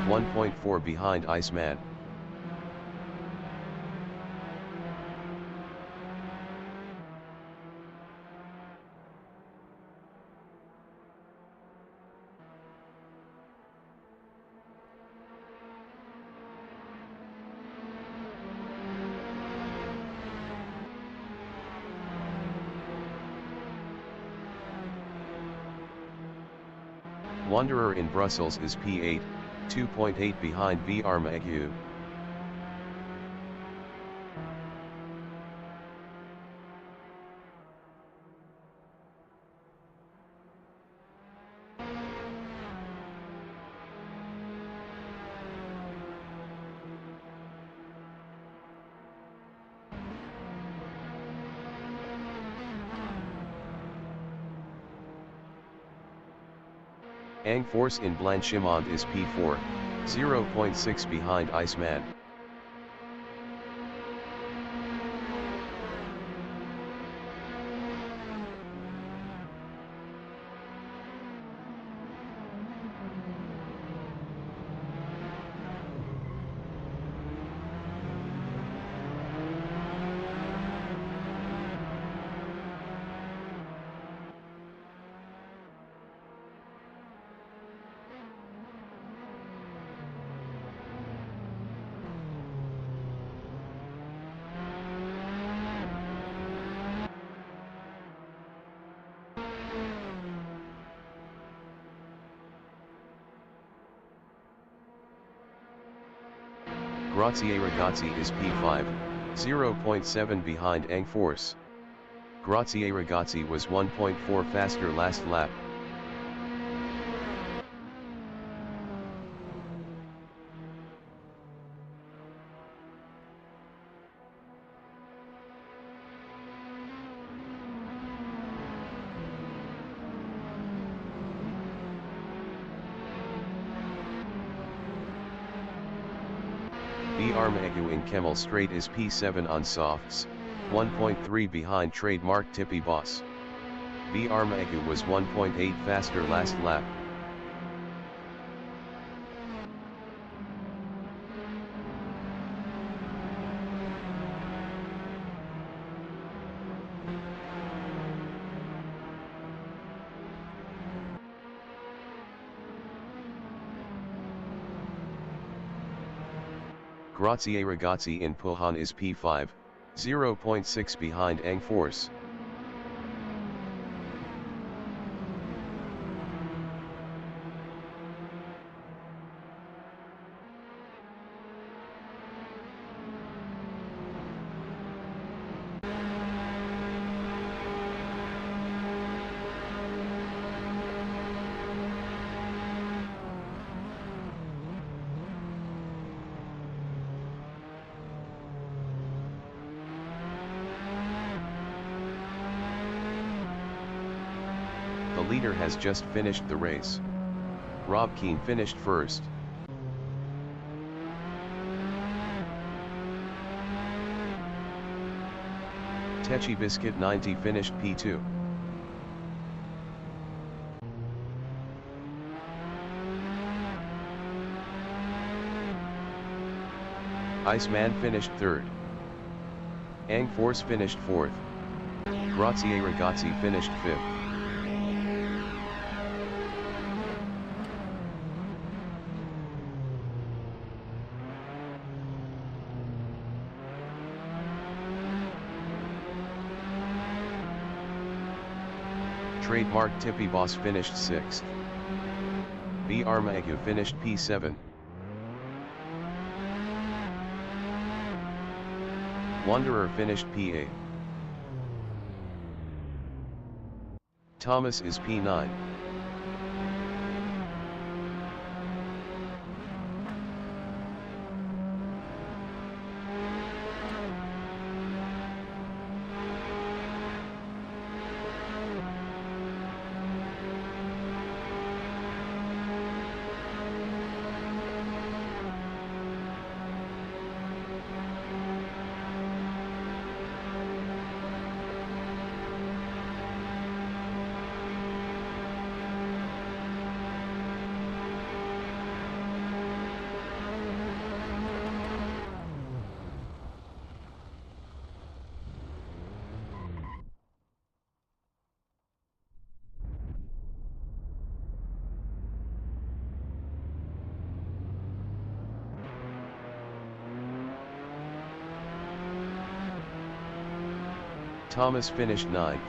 1.4 behind Iceman. Wanderer in Brussels is P8, 2.8 behind V Armagu. Ang Force in Blanchimont is P4, 0.6 behind Iceman. Grazie Ragazzi is P5, 0.7 behind Ang Force. Grazie Ragazzi was 1.4 faster last lap. Armagu in Kemmel Straight is P7 on softs, 1.3 behind trademark Tippy Boss. Armagu was 1.8 faster last lap. Grazie Ragazzi in Puhan is P5, 0.6 behind Ang Force. The leader has just finished the race. Rob Keane finished first. Techi Biscuit 90 finished P2. Iceman finished third. Ang Force finished fourth. Grazie Ragazzi finished fifth. Trademark Tippy Boss finished 6th. Armagu finished P7. Wanderer finished P8. Thomas is P9. Thomas finished 9th.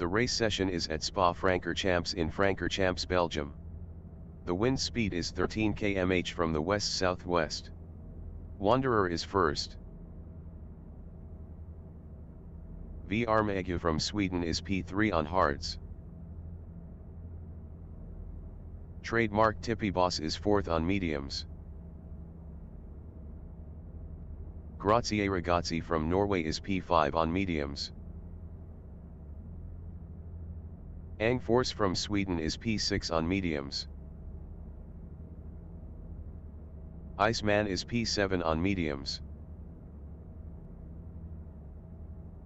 The race session is at Spa-Francorchamps in Francorchamps, Belgium. The wind speed is 13 km/h from the west-southwest. Wanderer is first. Värmegö from Sweden is P3 on hards. Trademark Tippy-Boss is fourth on mediums. Grazie Ragazzi from Norway is P5 on mediums. Angfors from Sweden is P6 on mediums. Iceman is P7 on mediums.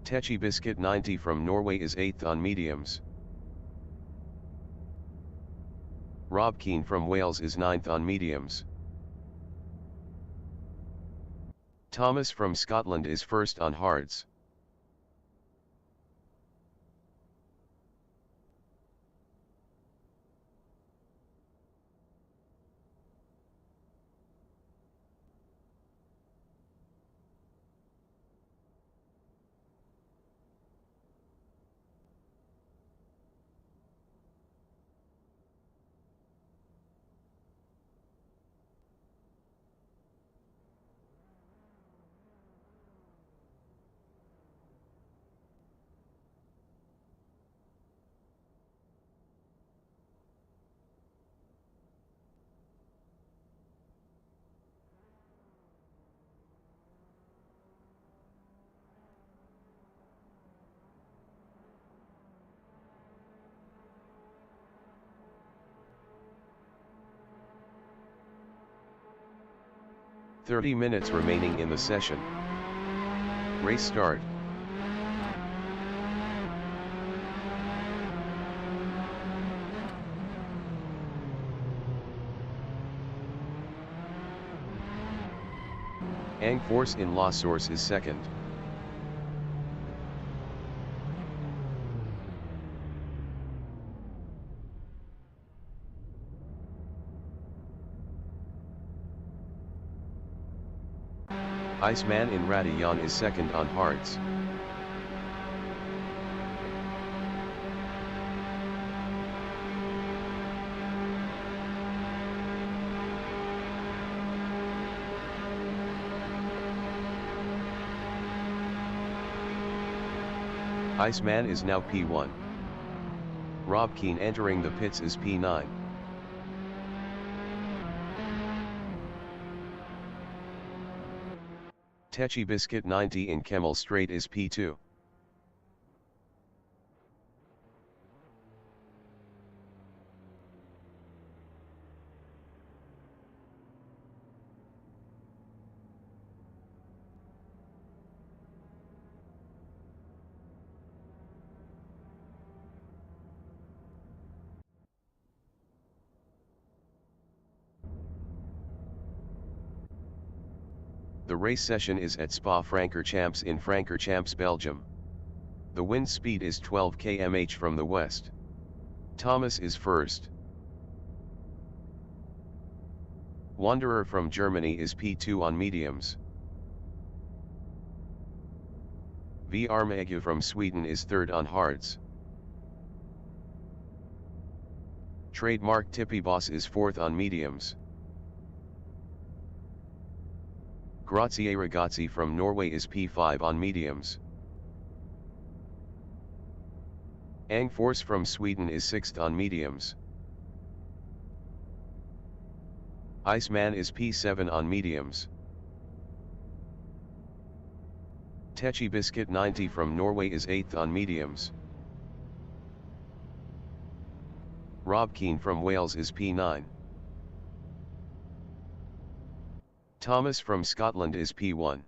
Techi Biscuit 90 from Norway is 8th on mediums. Rob Keane from Wales is 9th on mediums. Thomas from Scotland is first on hards. "30 minutes remaining in the session. Race start." Angfors in La Source is second. Iceman in Radillon is second on hards. Iceman is now P1. Rob Keane entering the pits is P9. Techi Biscuit 90 in Kemmel Straight is P2. The race session is at Spa-Francorchamps in Francorchamps, Belgium. The wind speed is 12 km/h from the west. Thomas is first. Wanderer from Germany is P2 on mediums. Värmegö from Sweden is third on hards. Trademark Tippy-Boss is fourth on mediums. Grazie Ragazzi from Norway is P5 on mediums. Angfors from Sweden is sixth on mediums. Iceman is P7 on mediums. Techi Biscuit 90 from Norway is 8th on mediums. Rob Keane from Wales is P9. Thomas from Scotland is P1.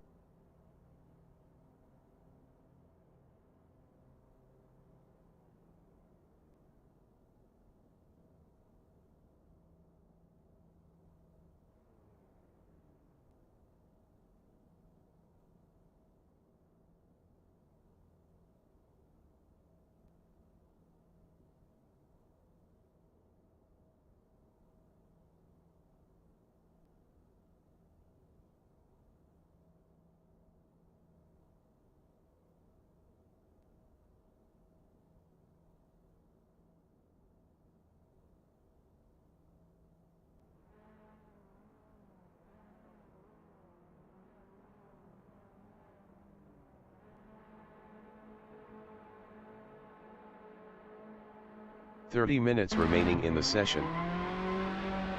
30 minutes remaining in the session.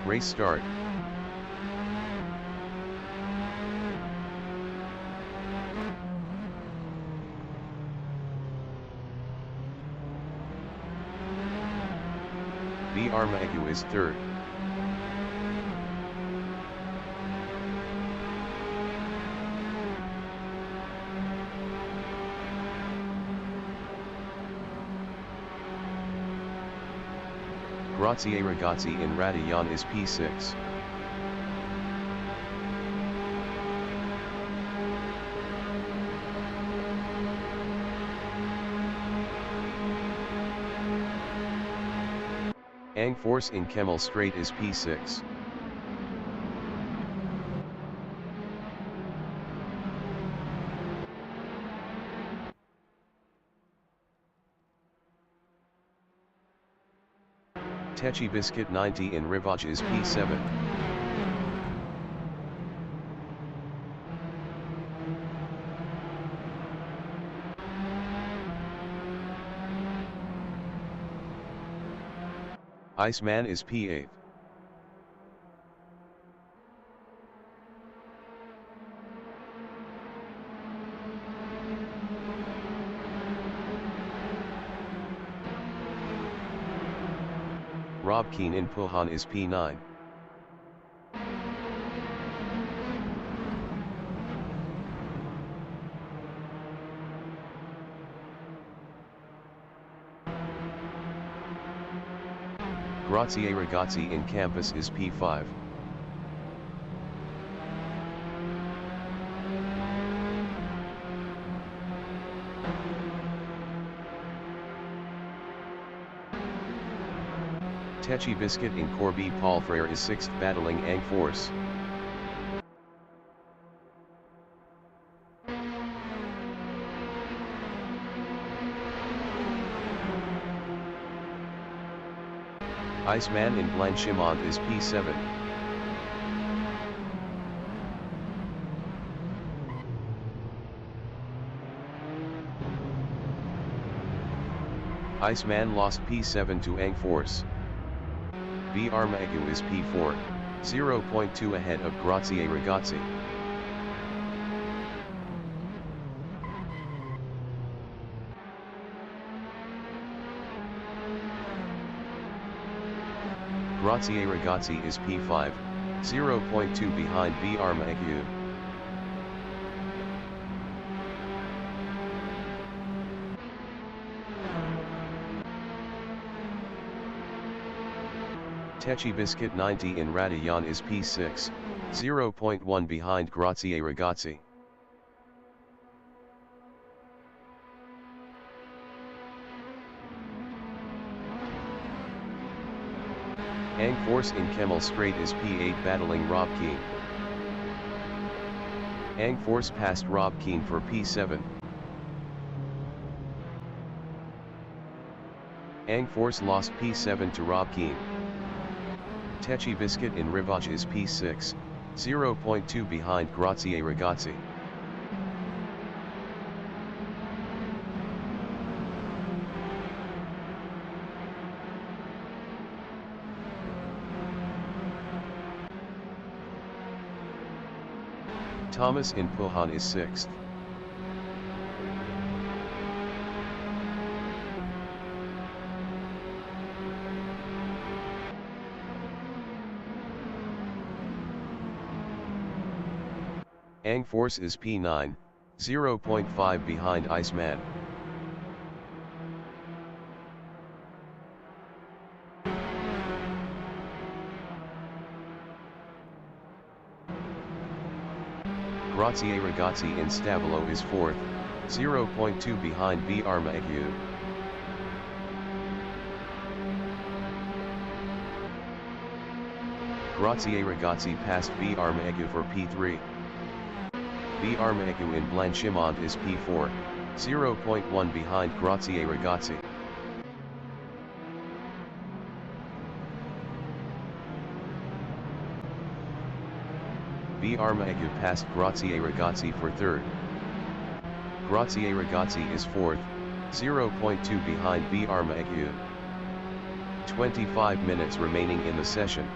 Race start. B. Armagu is third. Grazie ragazzi in Radion is P6. Ang Force in Kemal Strait is P6. Techi Biscuit 90 in Rivage is P7. Iceman is P8. Rob Keen in Puhan is P9. Grazie ragazzi in Campus is P5. Techi Biscuit in Corby Palfrere is 6th battling Ang Force. Iceman in Blanchimont is P7. Iceman lost P7 to Ang Force. B. Armagu is P4, 0.2 ahead of Grazie ragazzi. Grazie ragazzi is P5, 0.2 behind B. Armagu. Techi Biscuit 90 in Radion is P6, 0.1 behind Grazie ragazzi. Ang Force in Kemal Strait is P8 battling Rob Keen. Ang Force passed Rob Keen for P7. Ang Force lost P7 to Rob Keen. Techi Biscuit in Rivage is P6, 0.2 behind Grazie ragazzi. Thomas in Puhan is 6th. Ang Force is P9, 0.5 behind Iceman. Grazie ragazzi in Stabilo is 4th, 0.2 behind B. Armagu. Grazie ragazzi passed B. Armagu for P3. B. Armagu in Blanchimont is P4, 0.1 behind Grazie ragazzi. B. Armagu passed Grazie ragazzi for 3rd. Grazie ragazzi is 4th, 0.2 behind B. Armagu. 25 minutes remaining in the session.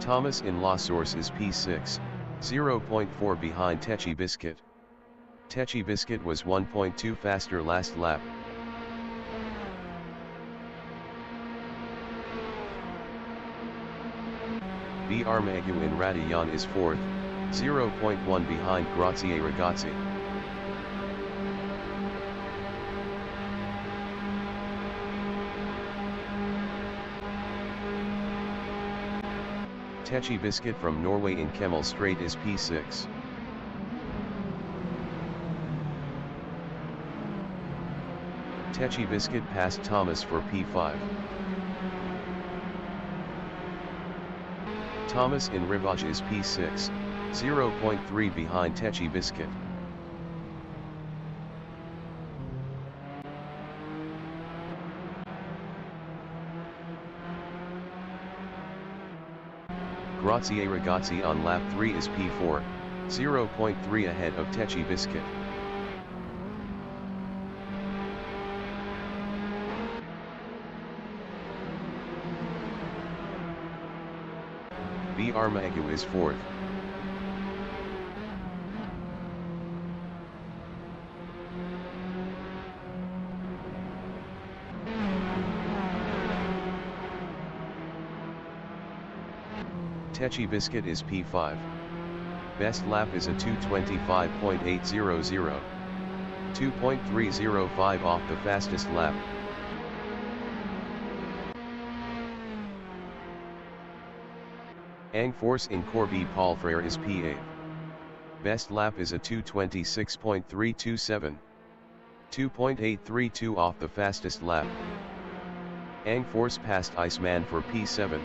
Thomas in La Source is P6, 0.4 behind Techie Biscuit. Techie Biscuit was 1.2 faster last lap. B. Armagu in Radion is 4th, 0.1 behind Grazie Ragazzi. Techie Biscuit from Norway in Kemmel Strait is P6. Techie Biscuit passed Thomas for P5. Thomas in Rivage is P6, 0.3 behind Techie Biscuit. Grazie Ragazzi on lap 3 is P4, 0.3 ahead of Techie Biscuit. B. Armagu is 4th. Techie Biscuit is P5. Best lap is a 2:25.800. 2.305 off the fastest lap. Angforce in Corby Paul Frere is P8. Best lap is a 2:26.327. 2.832 off the fastest lap. Angforce passed Iceman for P7.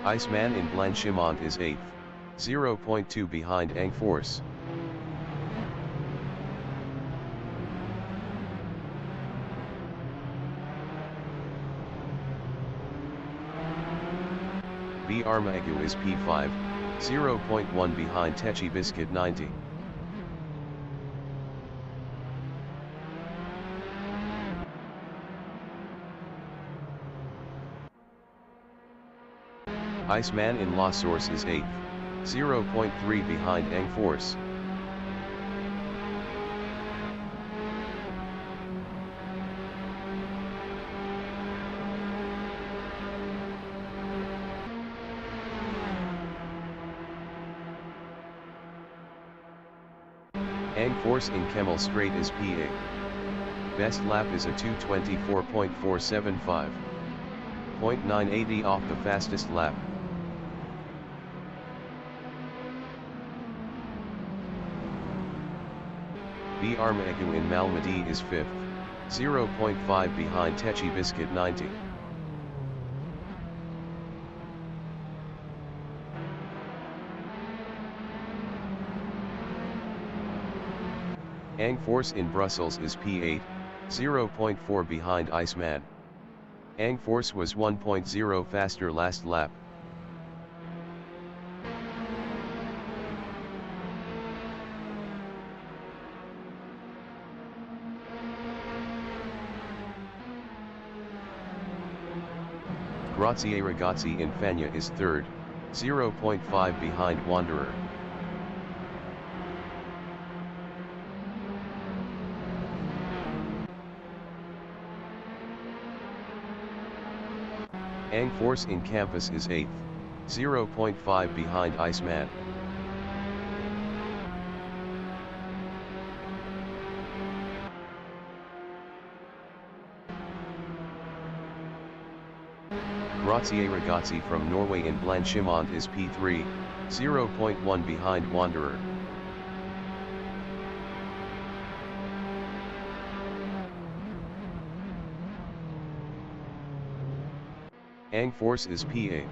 Iceman in Blanchimont is 8th, 0.2 behind Angforce. B. Armagu is P5, 0.1 behind Techie Biscuit 90. Iceman in La Source is 8th, 0.3 behind Angforce. Angforce in Kemmel Strait is P8. Best lap is a 2:24.475. 0.980 off the fastest lap. B. Armagu in Malmedy is 5th, 0.5 behind Techie Biscuit 90. Angforce in Brussels is P8, 0.4 behind Iceman. Angforce was 1.0 faster last lap. Grazie Ragazzi in Fagna is 3rd, 0.5 behind Wanderer. Angforce in Campus is 8th, 0.5 behind Iceman. Grazie Ragazzi from Norway in Blanchimont is P3, 0.1 behind Wanderer. Angforce is P8.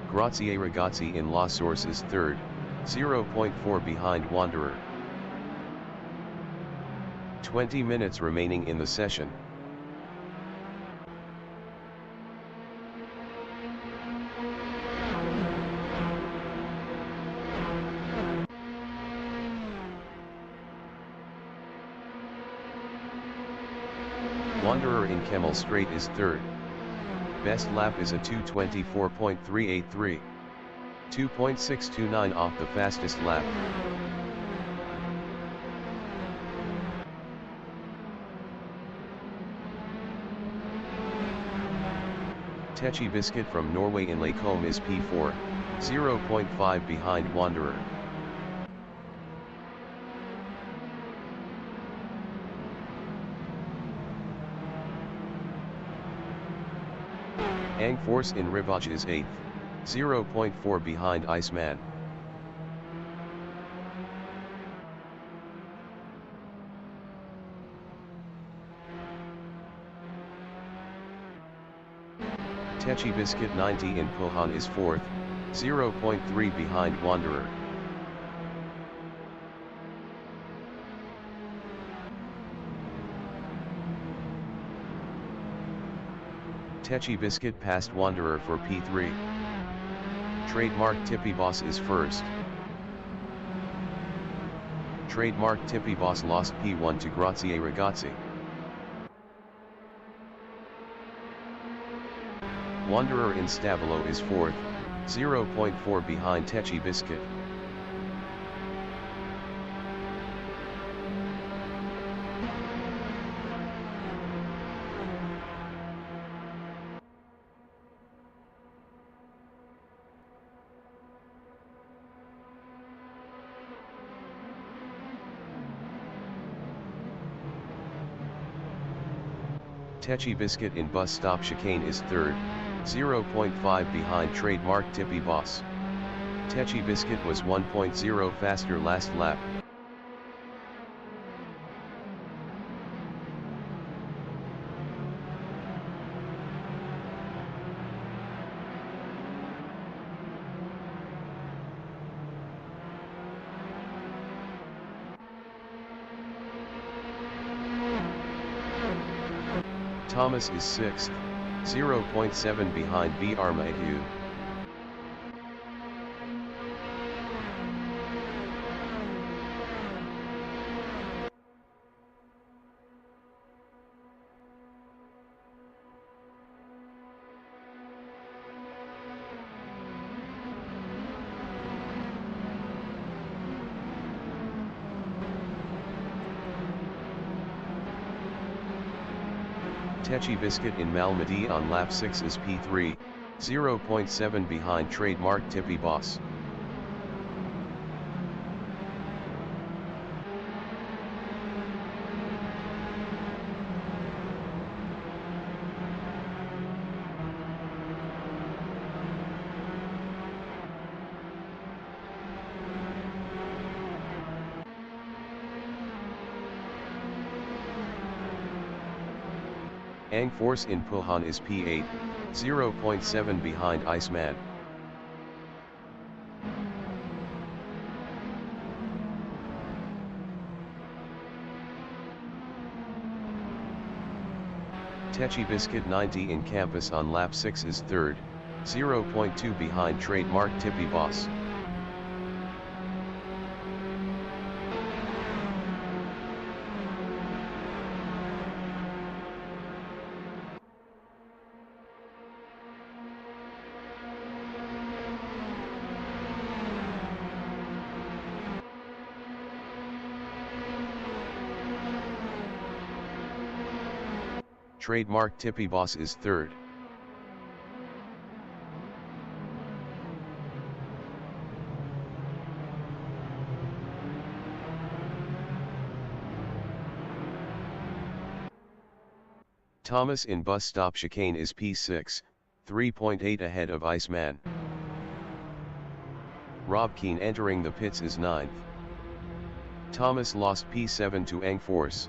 Grazie Ragazzi in La Source is 3rd, 0.4 behind Wanderer. 20 minutes remaining in the session. Wanderer in Kemmel Straight is third. Best lap is a 2:24.383. 2.629 off the fastest lap. Techi Biscuit from Norway in Lacombe is P4, 0.5 behind Wanderer. Ang Force in Rivage is 8th, 0.4 behind Iceman. Techi Biscuit 90 in Pohan is 4th, 0.3 behind Wanderer. Techi Biscuit passed Wanderer for P3. Trademark Tippy Boss is first. Trademark Tippy Boss lost P1 to Grazie Ragazzi. Wanderer in Stabilo is 4th, 0.4 behind Techi Biscuit. Techi Biscuit in Bus Stop Chicane is 3rd, 0.5 behind Trademark Tippy Boss. Techi Biscuit was 1.0 faster last lap. Thomas is 6th, 0.7 behind B. Armaigu. Techi Biscuit in Malmedy on lap 6 is P3, 0.7 behind Trademark Tippy Boss. Ang Force in Pohan is P8, 0.7 behind Iceman. Techi Biscuit 90 in Campus on lap 6 is 3rd, 0.2 behind Trademark Tippy Boss. Trademark Tippy Boss is 3rd. Thomas in Bus Stop Chicane is P6, 3.8 ahead of Iceman. Rob Keane entering the pits is 9th. Thomas lost P7 to Ang Force.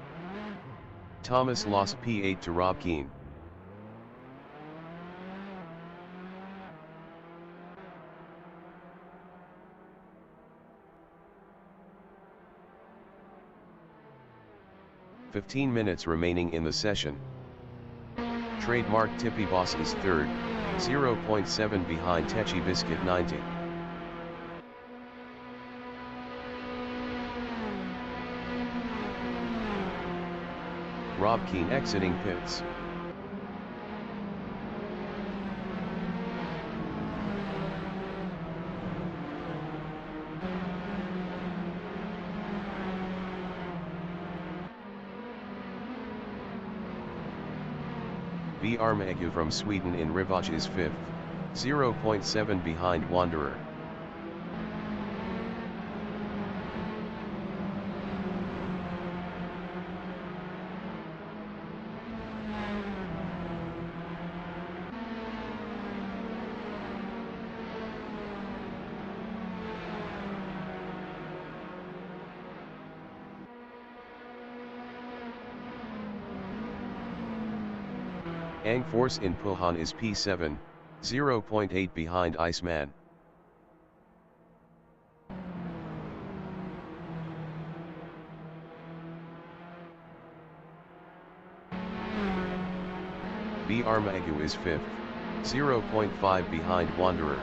Thomas lost P8 to Rob Keane. 15 minutes remaining in the session. Trademark Tippy Boss is third, 0.7 behind Techie Biscuit 90. Rob Keane exiting pits. Armagu from Sweden in Rivage is 5th, 0.7 behind Wanderer. Ang Force in Puhan is P7, 0.8 behind Iceman. Armagu is 5th, 0.5 behind Wanderer.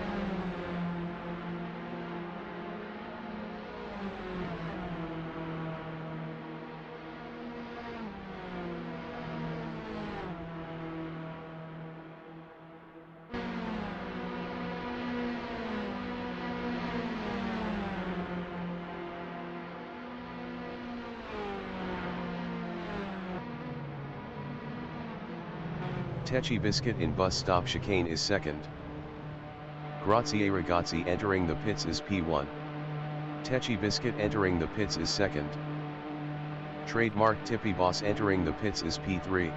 Techie Biscuit in bus stop chicane is 2nd. Grazie Ragazzi entering the pits is P1. Techie Biscuit entering the pits is 2nd. Trademark Tippy Boss entering the pits is P3.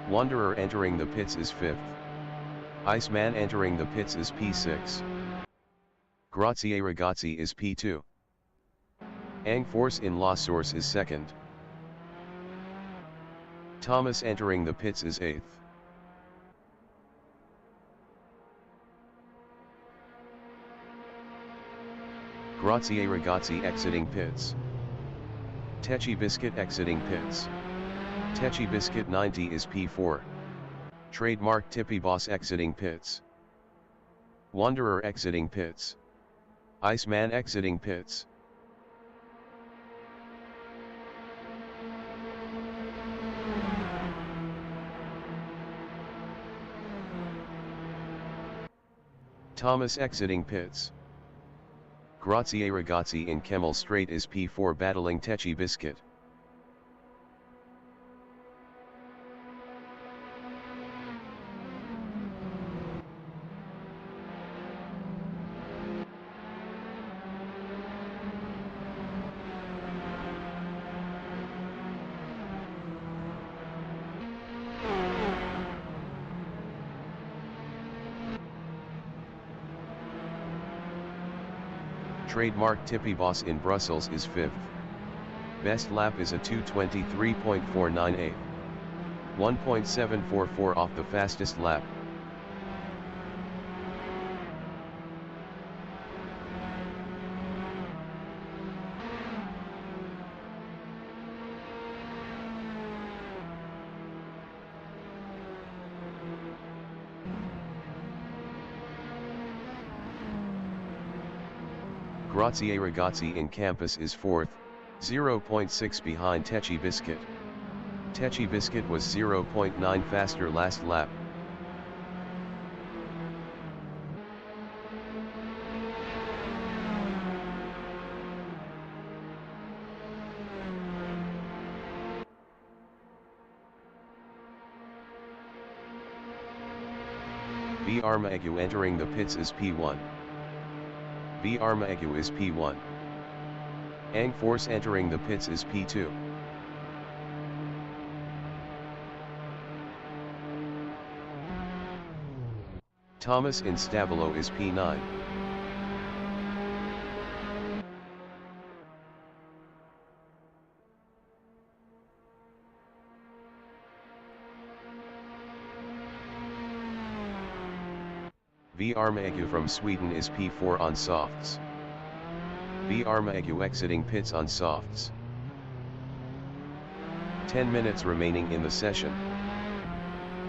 Wanderer entering the pits is 5th. Iceman entering the pits is P6. Grazie Ragazzi is P2. Ang Force in La Source is 2nd. Thomas entering the pits is 8th. Grazie Ragazzi exiting pits. Techie Biscuit exiting pits. Techie Biscuit 90 is P4. Trademark Tippy Boss exiting pits. Wanderer exiting pits. Iceman exiting pits. Thomas exiting pits. Grazie Ragazzi in Kemmel Straight is P4 battling Techie Biscuit. Trademark Tippy Boss in Brussels is 5th. Best lap is a 2:23.498. 1.744 off the fastest lap. Grazie Ragazzi in Campus is 4th, 0.6 behind Techie Biscuit. Techie Biscuit was 0.9 faster last lap. Armagu entering the pits is P1. Armagu is P1. Ang Force entering the pits is P2. Thomas in Stabilo is P9. Armagu from Sweden is P4 on softs. Armagu exiting pits on softs. 10 minutes remaining in the session.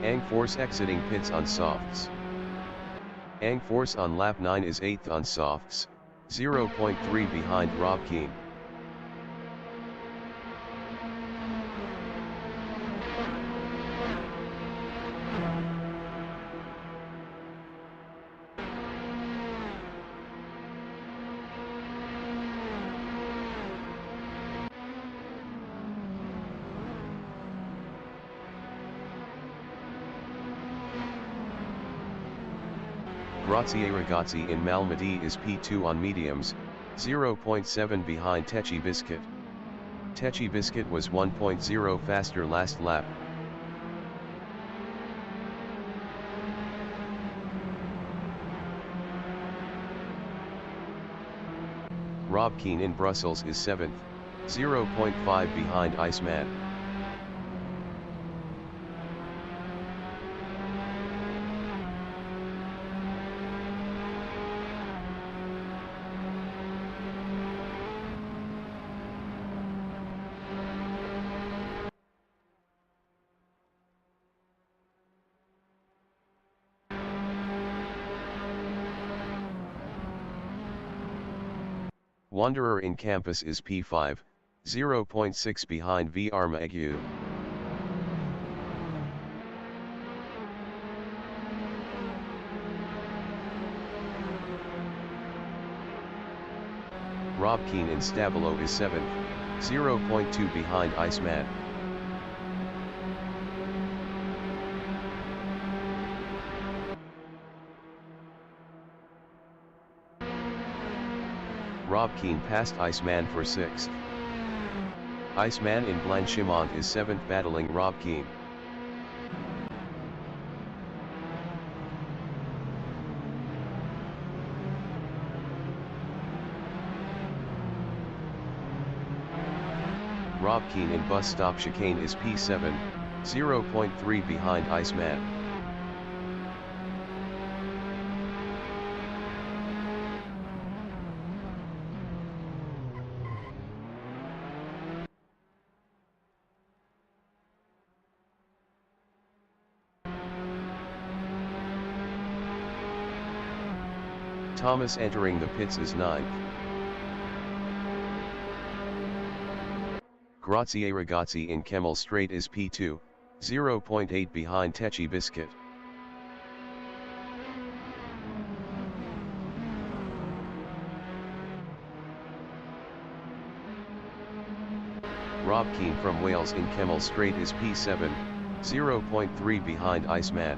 Ang Force exiting pits on softs. Ang Force on lap 9 is 8th on softs, 0.3 behind Rob Keane. Grazie Ragazzi in Malmedy is P2 on mediums, 0.7 behind Techi Biscuit. Techi Biscuit was 1.0 faster last lap. Rob Keane in Brussels is 7th, 0.5 behind Iceman. Wanderer in Campus is P5, 0.6 behind V Arma Agu. Rob Keane in Stabilo is 7th, 0.2 behind Iceman. Rob Keane passed Iceman for 6th. Iceman in Blanchimont is 7th battling Rob Keane. Rob Keane in Bus Stop Chicane is P7, 0.3 behind Iceman. Thomas entering the pits is 9th. Grazie Ragazzi in Kemmel Straight is P2, 0.8 behind Techi Biscuit. Rob Keane from Wales in Kemmel Straight is P7, 0.3 behind Iceman.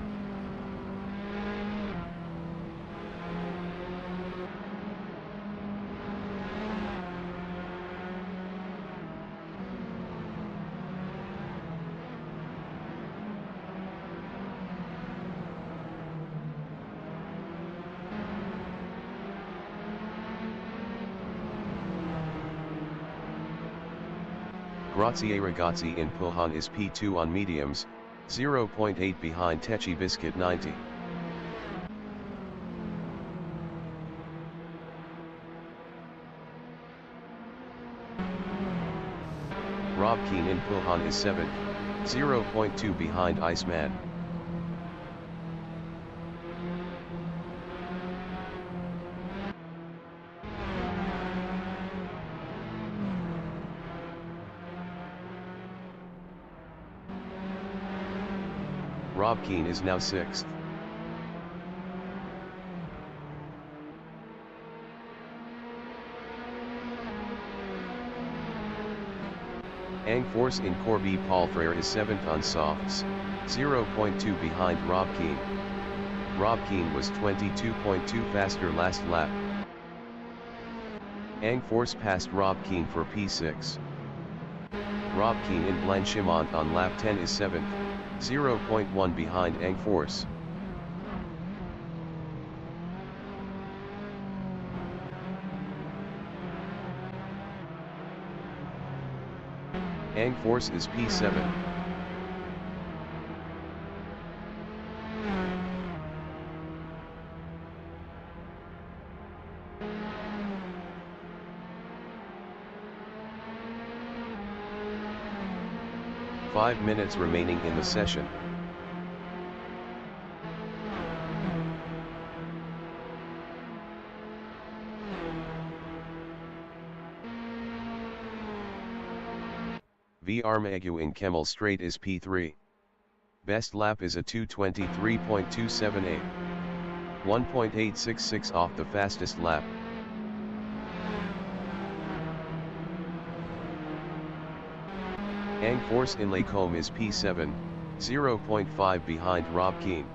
Grazie Ragazzi in Puhan is P2 on mediums, 0.8 behind Techi Biscuit 90. Rob Keane in Puhan is 7th, 0.2 behind Iceman. Rob Keane is now 6th. Ang Force in Corby Palfrere is 7th on softs, 0.2 behind Rob Keane. Rob Keane was 22.2 faster last lap. Ang Force passed Rob Keane for P6. Rob Keane in Blanchimont on lap 10 is 7th, 0.1 behind Ang Force. Ang Force is P7. 5 minutes remaining in the session. Armagu in Kemmel Straight is P3. Best lap is a 2:23.278. 1.866 off the fastest lap. Ang Force in Lacombe is P7, 0.5 behind Rob Keane.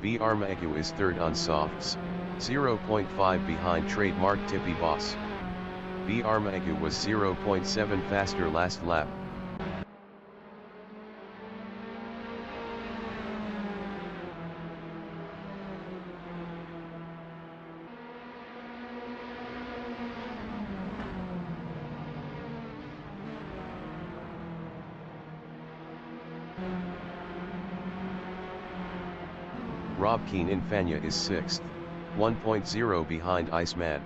Armagu is third on softs, 0.5 behind Trademark Tippy Boss. Armagu was 0.7 faster last lap. Rob Keane in Fania is 6th, 1.0 behind Iceman.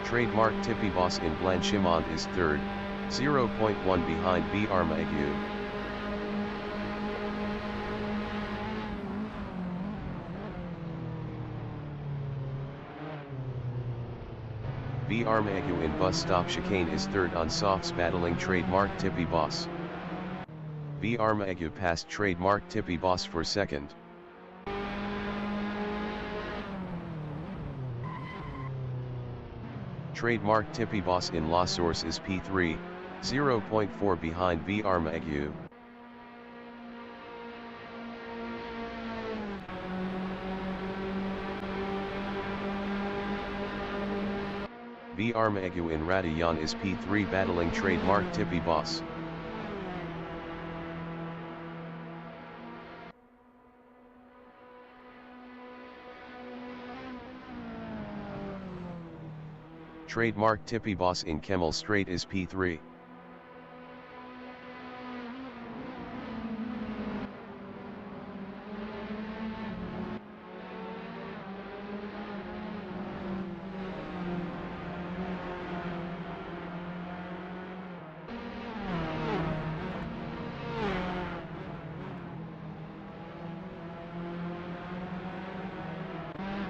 Trademark Tippy Boss in Blanchimont is third, 0.1 behind Armagu. Armagu in Bus Stop Chicane is third on softs battling Trademark Tippy Boss. Armagu passed Trademark Tippy Boss for second. Trademark Tippy Boss in La Source is P3, 0.4 behind Armagu. Armagu in Radion is P3 battling Trademark Tippy Boss. Trademark Tippy Boss in Kemmel Straight is P3.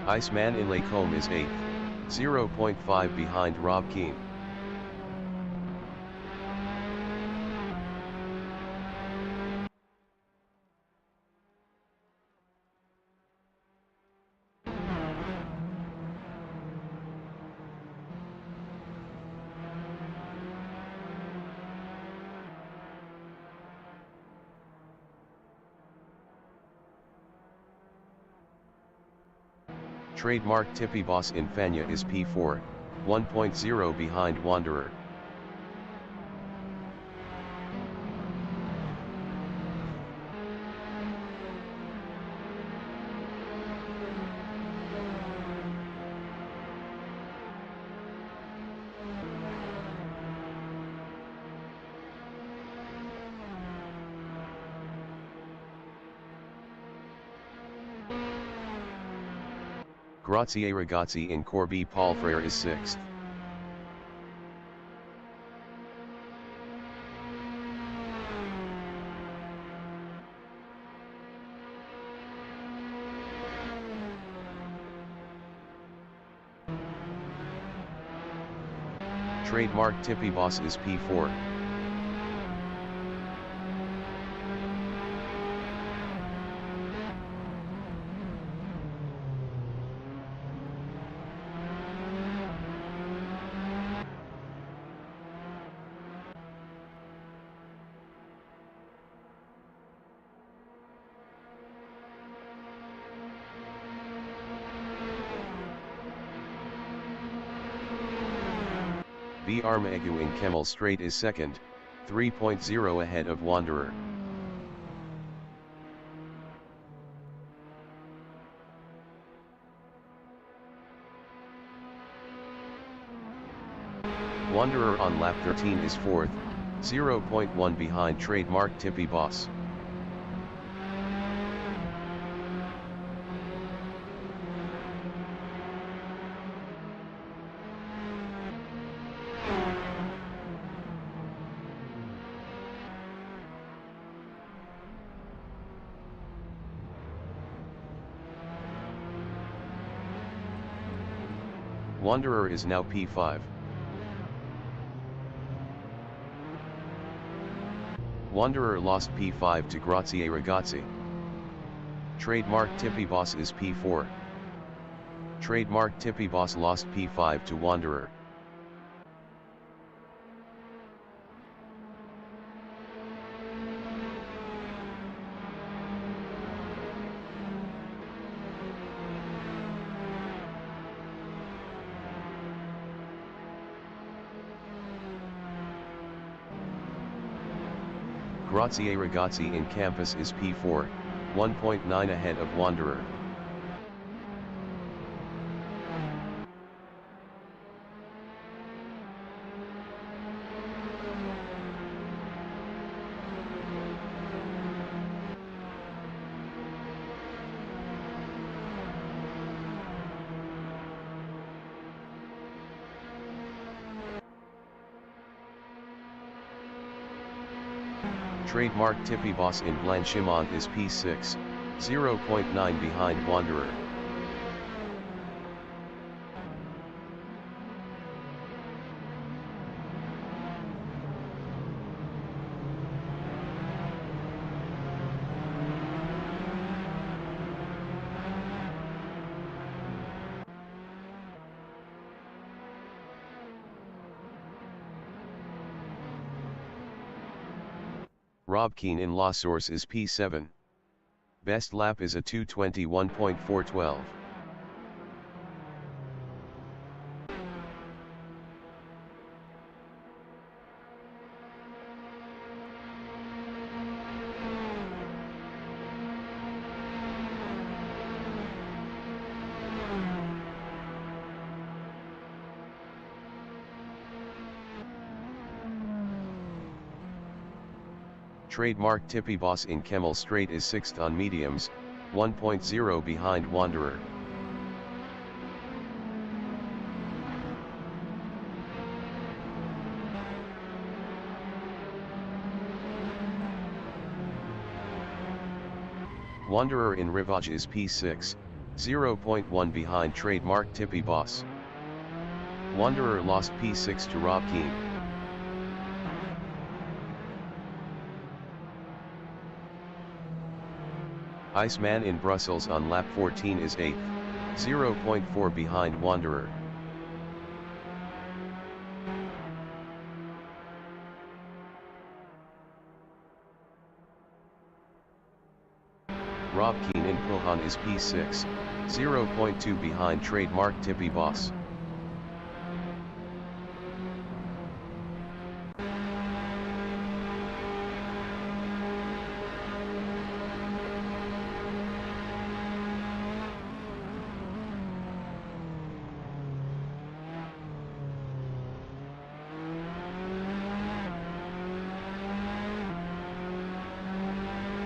Iceman in Lacombe is 8th, 0.5 behind Rob Keane. Trademark Tippy Boss in Fania is P4, 1.0 behind Wanderer. Grazie ragazzi in Corby Paul Frere is 6th. Trademark Tippy Boss is P4. Armagu in Kemmel Straight is second, 3.0 ahead of Wanderer. Wanderer on lap 13 is 4th, 0.1 behind trademark Tippy Boss. Wanderer is now P5. Wanderer lost P5 to Grazie Ragazzi. Trademark Tippy Boss is P4. Trademark Tippy Boss lost P5 to Wanderer. Grazie Ragazzi in Campus is P4, 1.9 ahead of Wanderer. Trademark Tippy Boss in Blanchimont is P6, 0.9 behind Wanderer. Rob Keane in La Source is P7. Best lap is a 2:21.412. Trademark Tippy Boss in Kemmel Straight is 6th on mediums, 1.0 behind Wanderer. Wanderer in Rivage is P6, 0.1 behind Trademark Tippy Boss. Wanderer lost P6 to Rob Keane. Iceman in Brussels on lap 14 is 8th, 0.4 behind Wanderer. Rob Keane in Pulhan is P6, 0.2 behind Trademark Tippy Boss.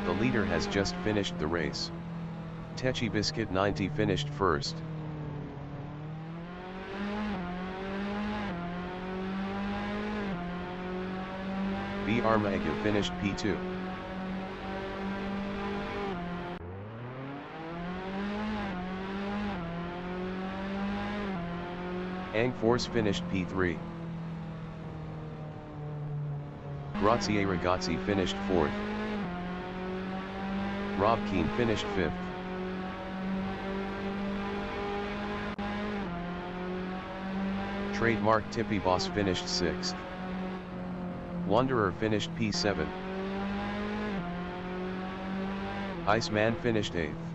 The leader has just finished the race. Techi Biscuit 90 finished first. B. Armaga finished P2. Ang Force finished P3. Grazie Ragazzi finished 4th. Rob Keane finished 5th. Trademark Tippy Boss finished 6th. Wanderer finished P7. Iceman finished 8th.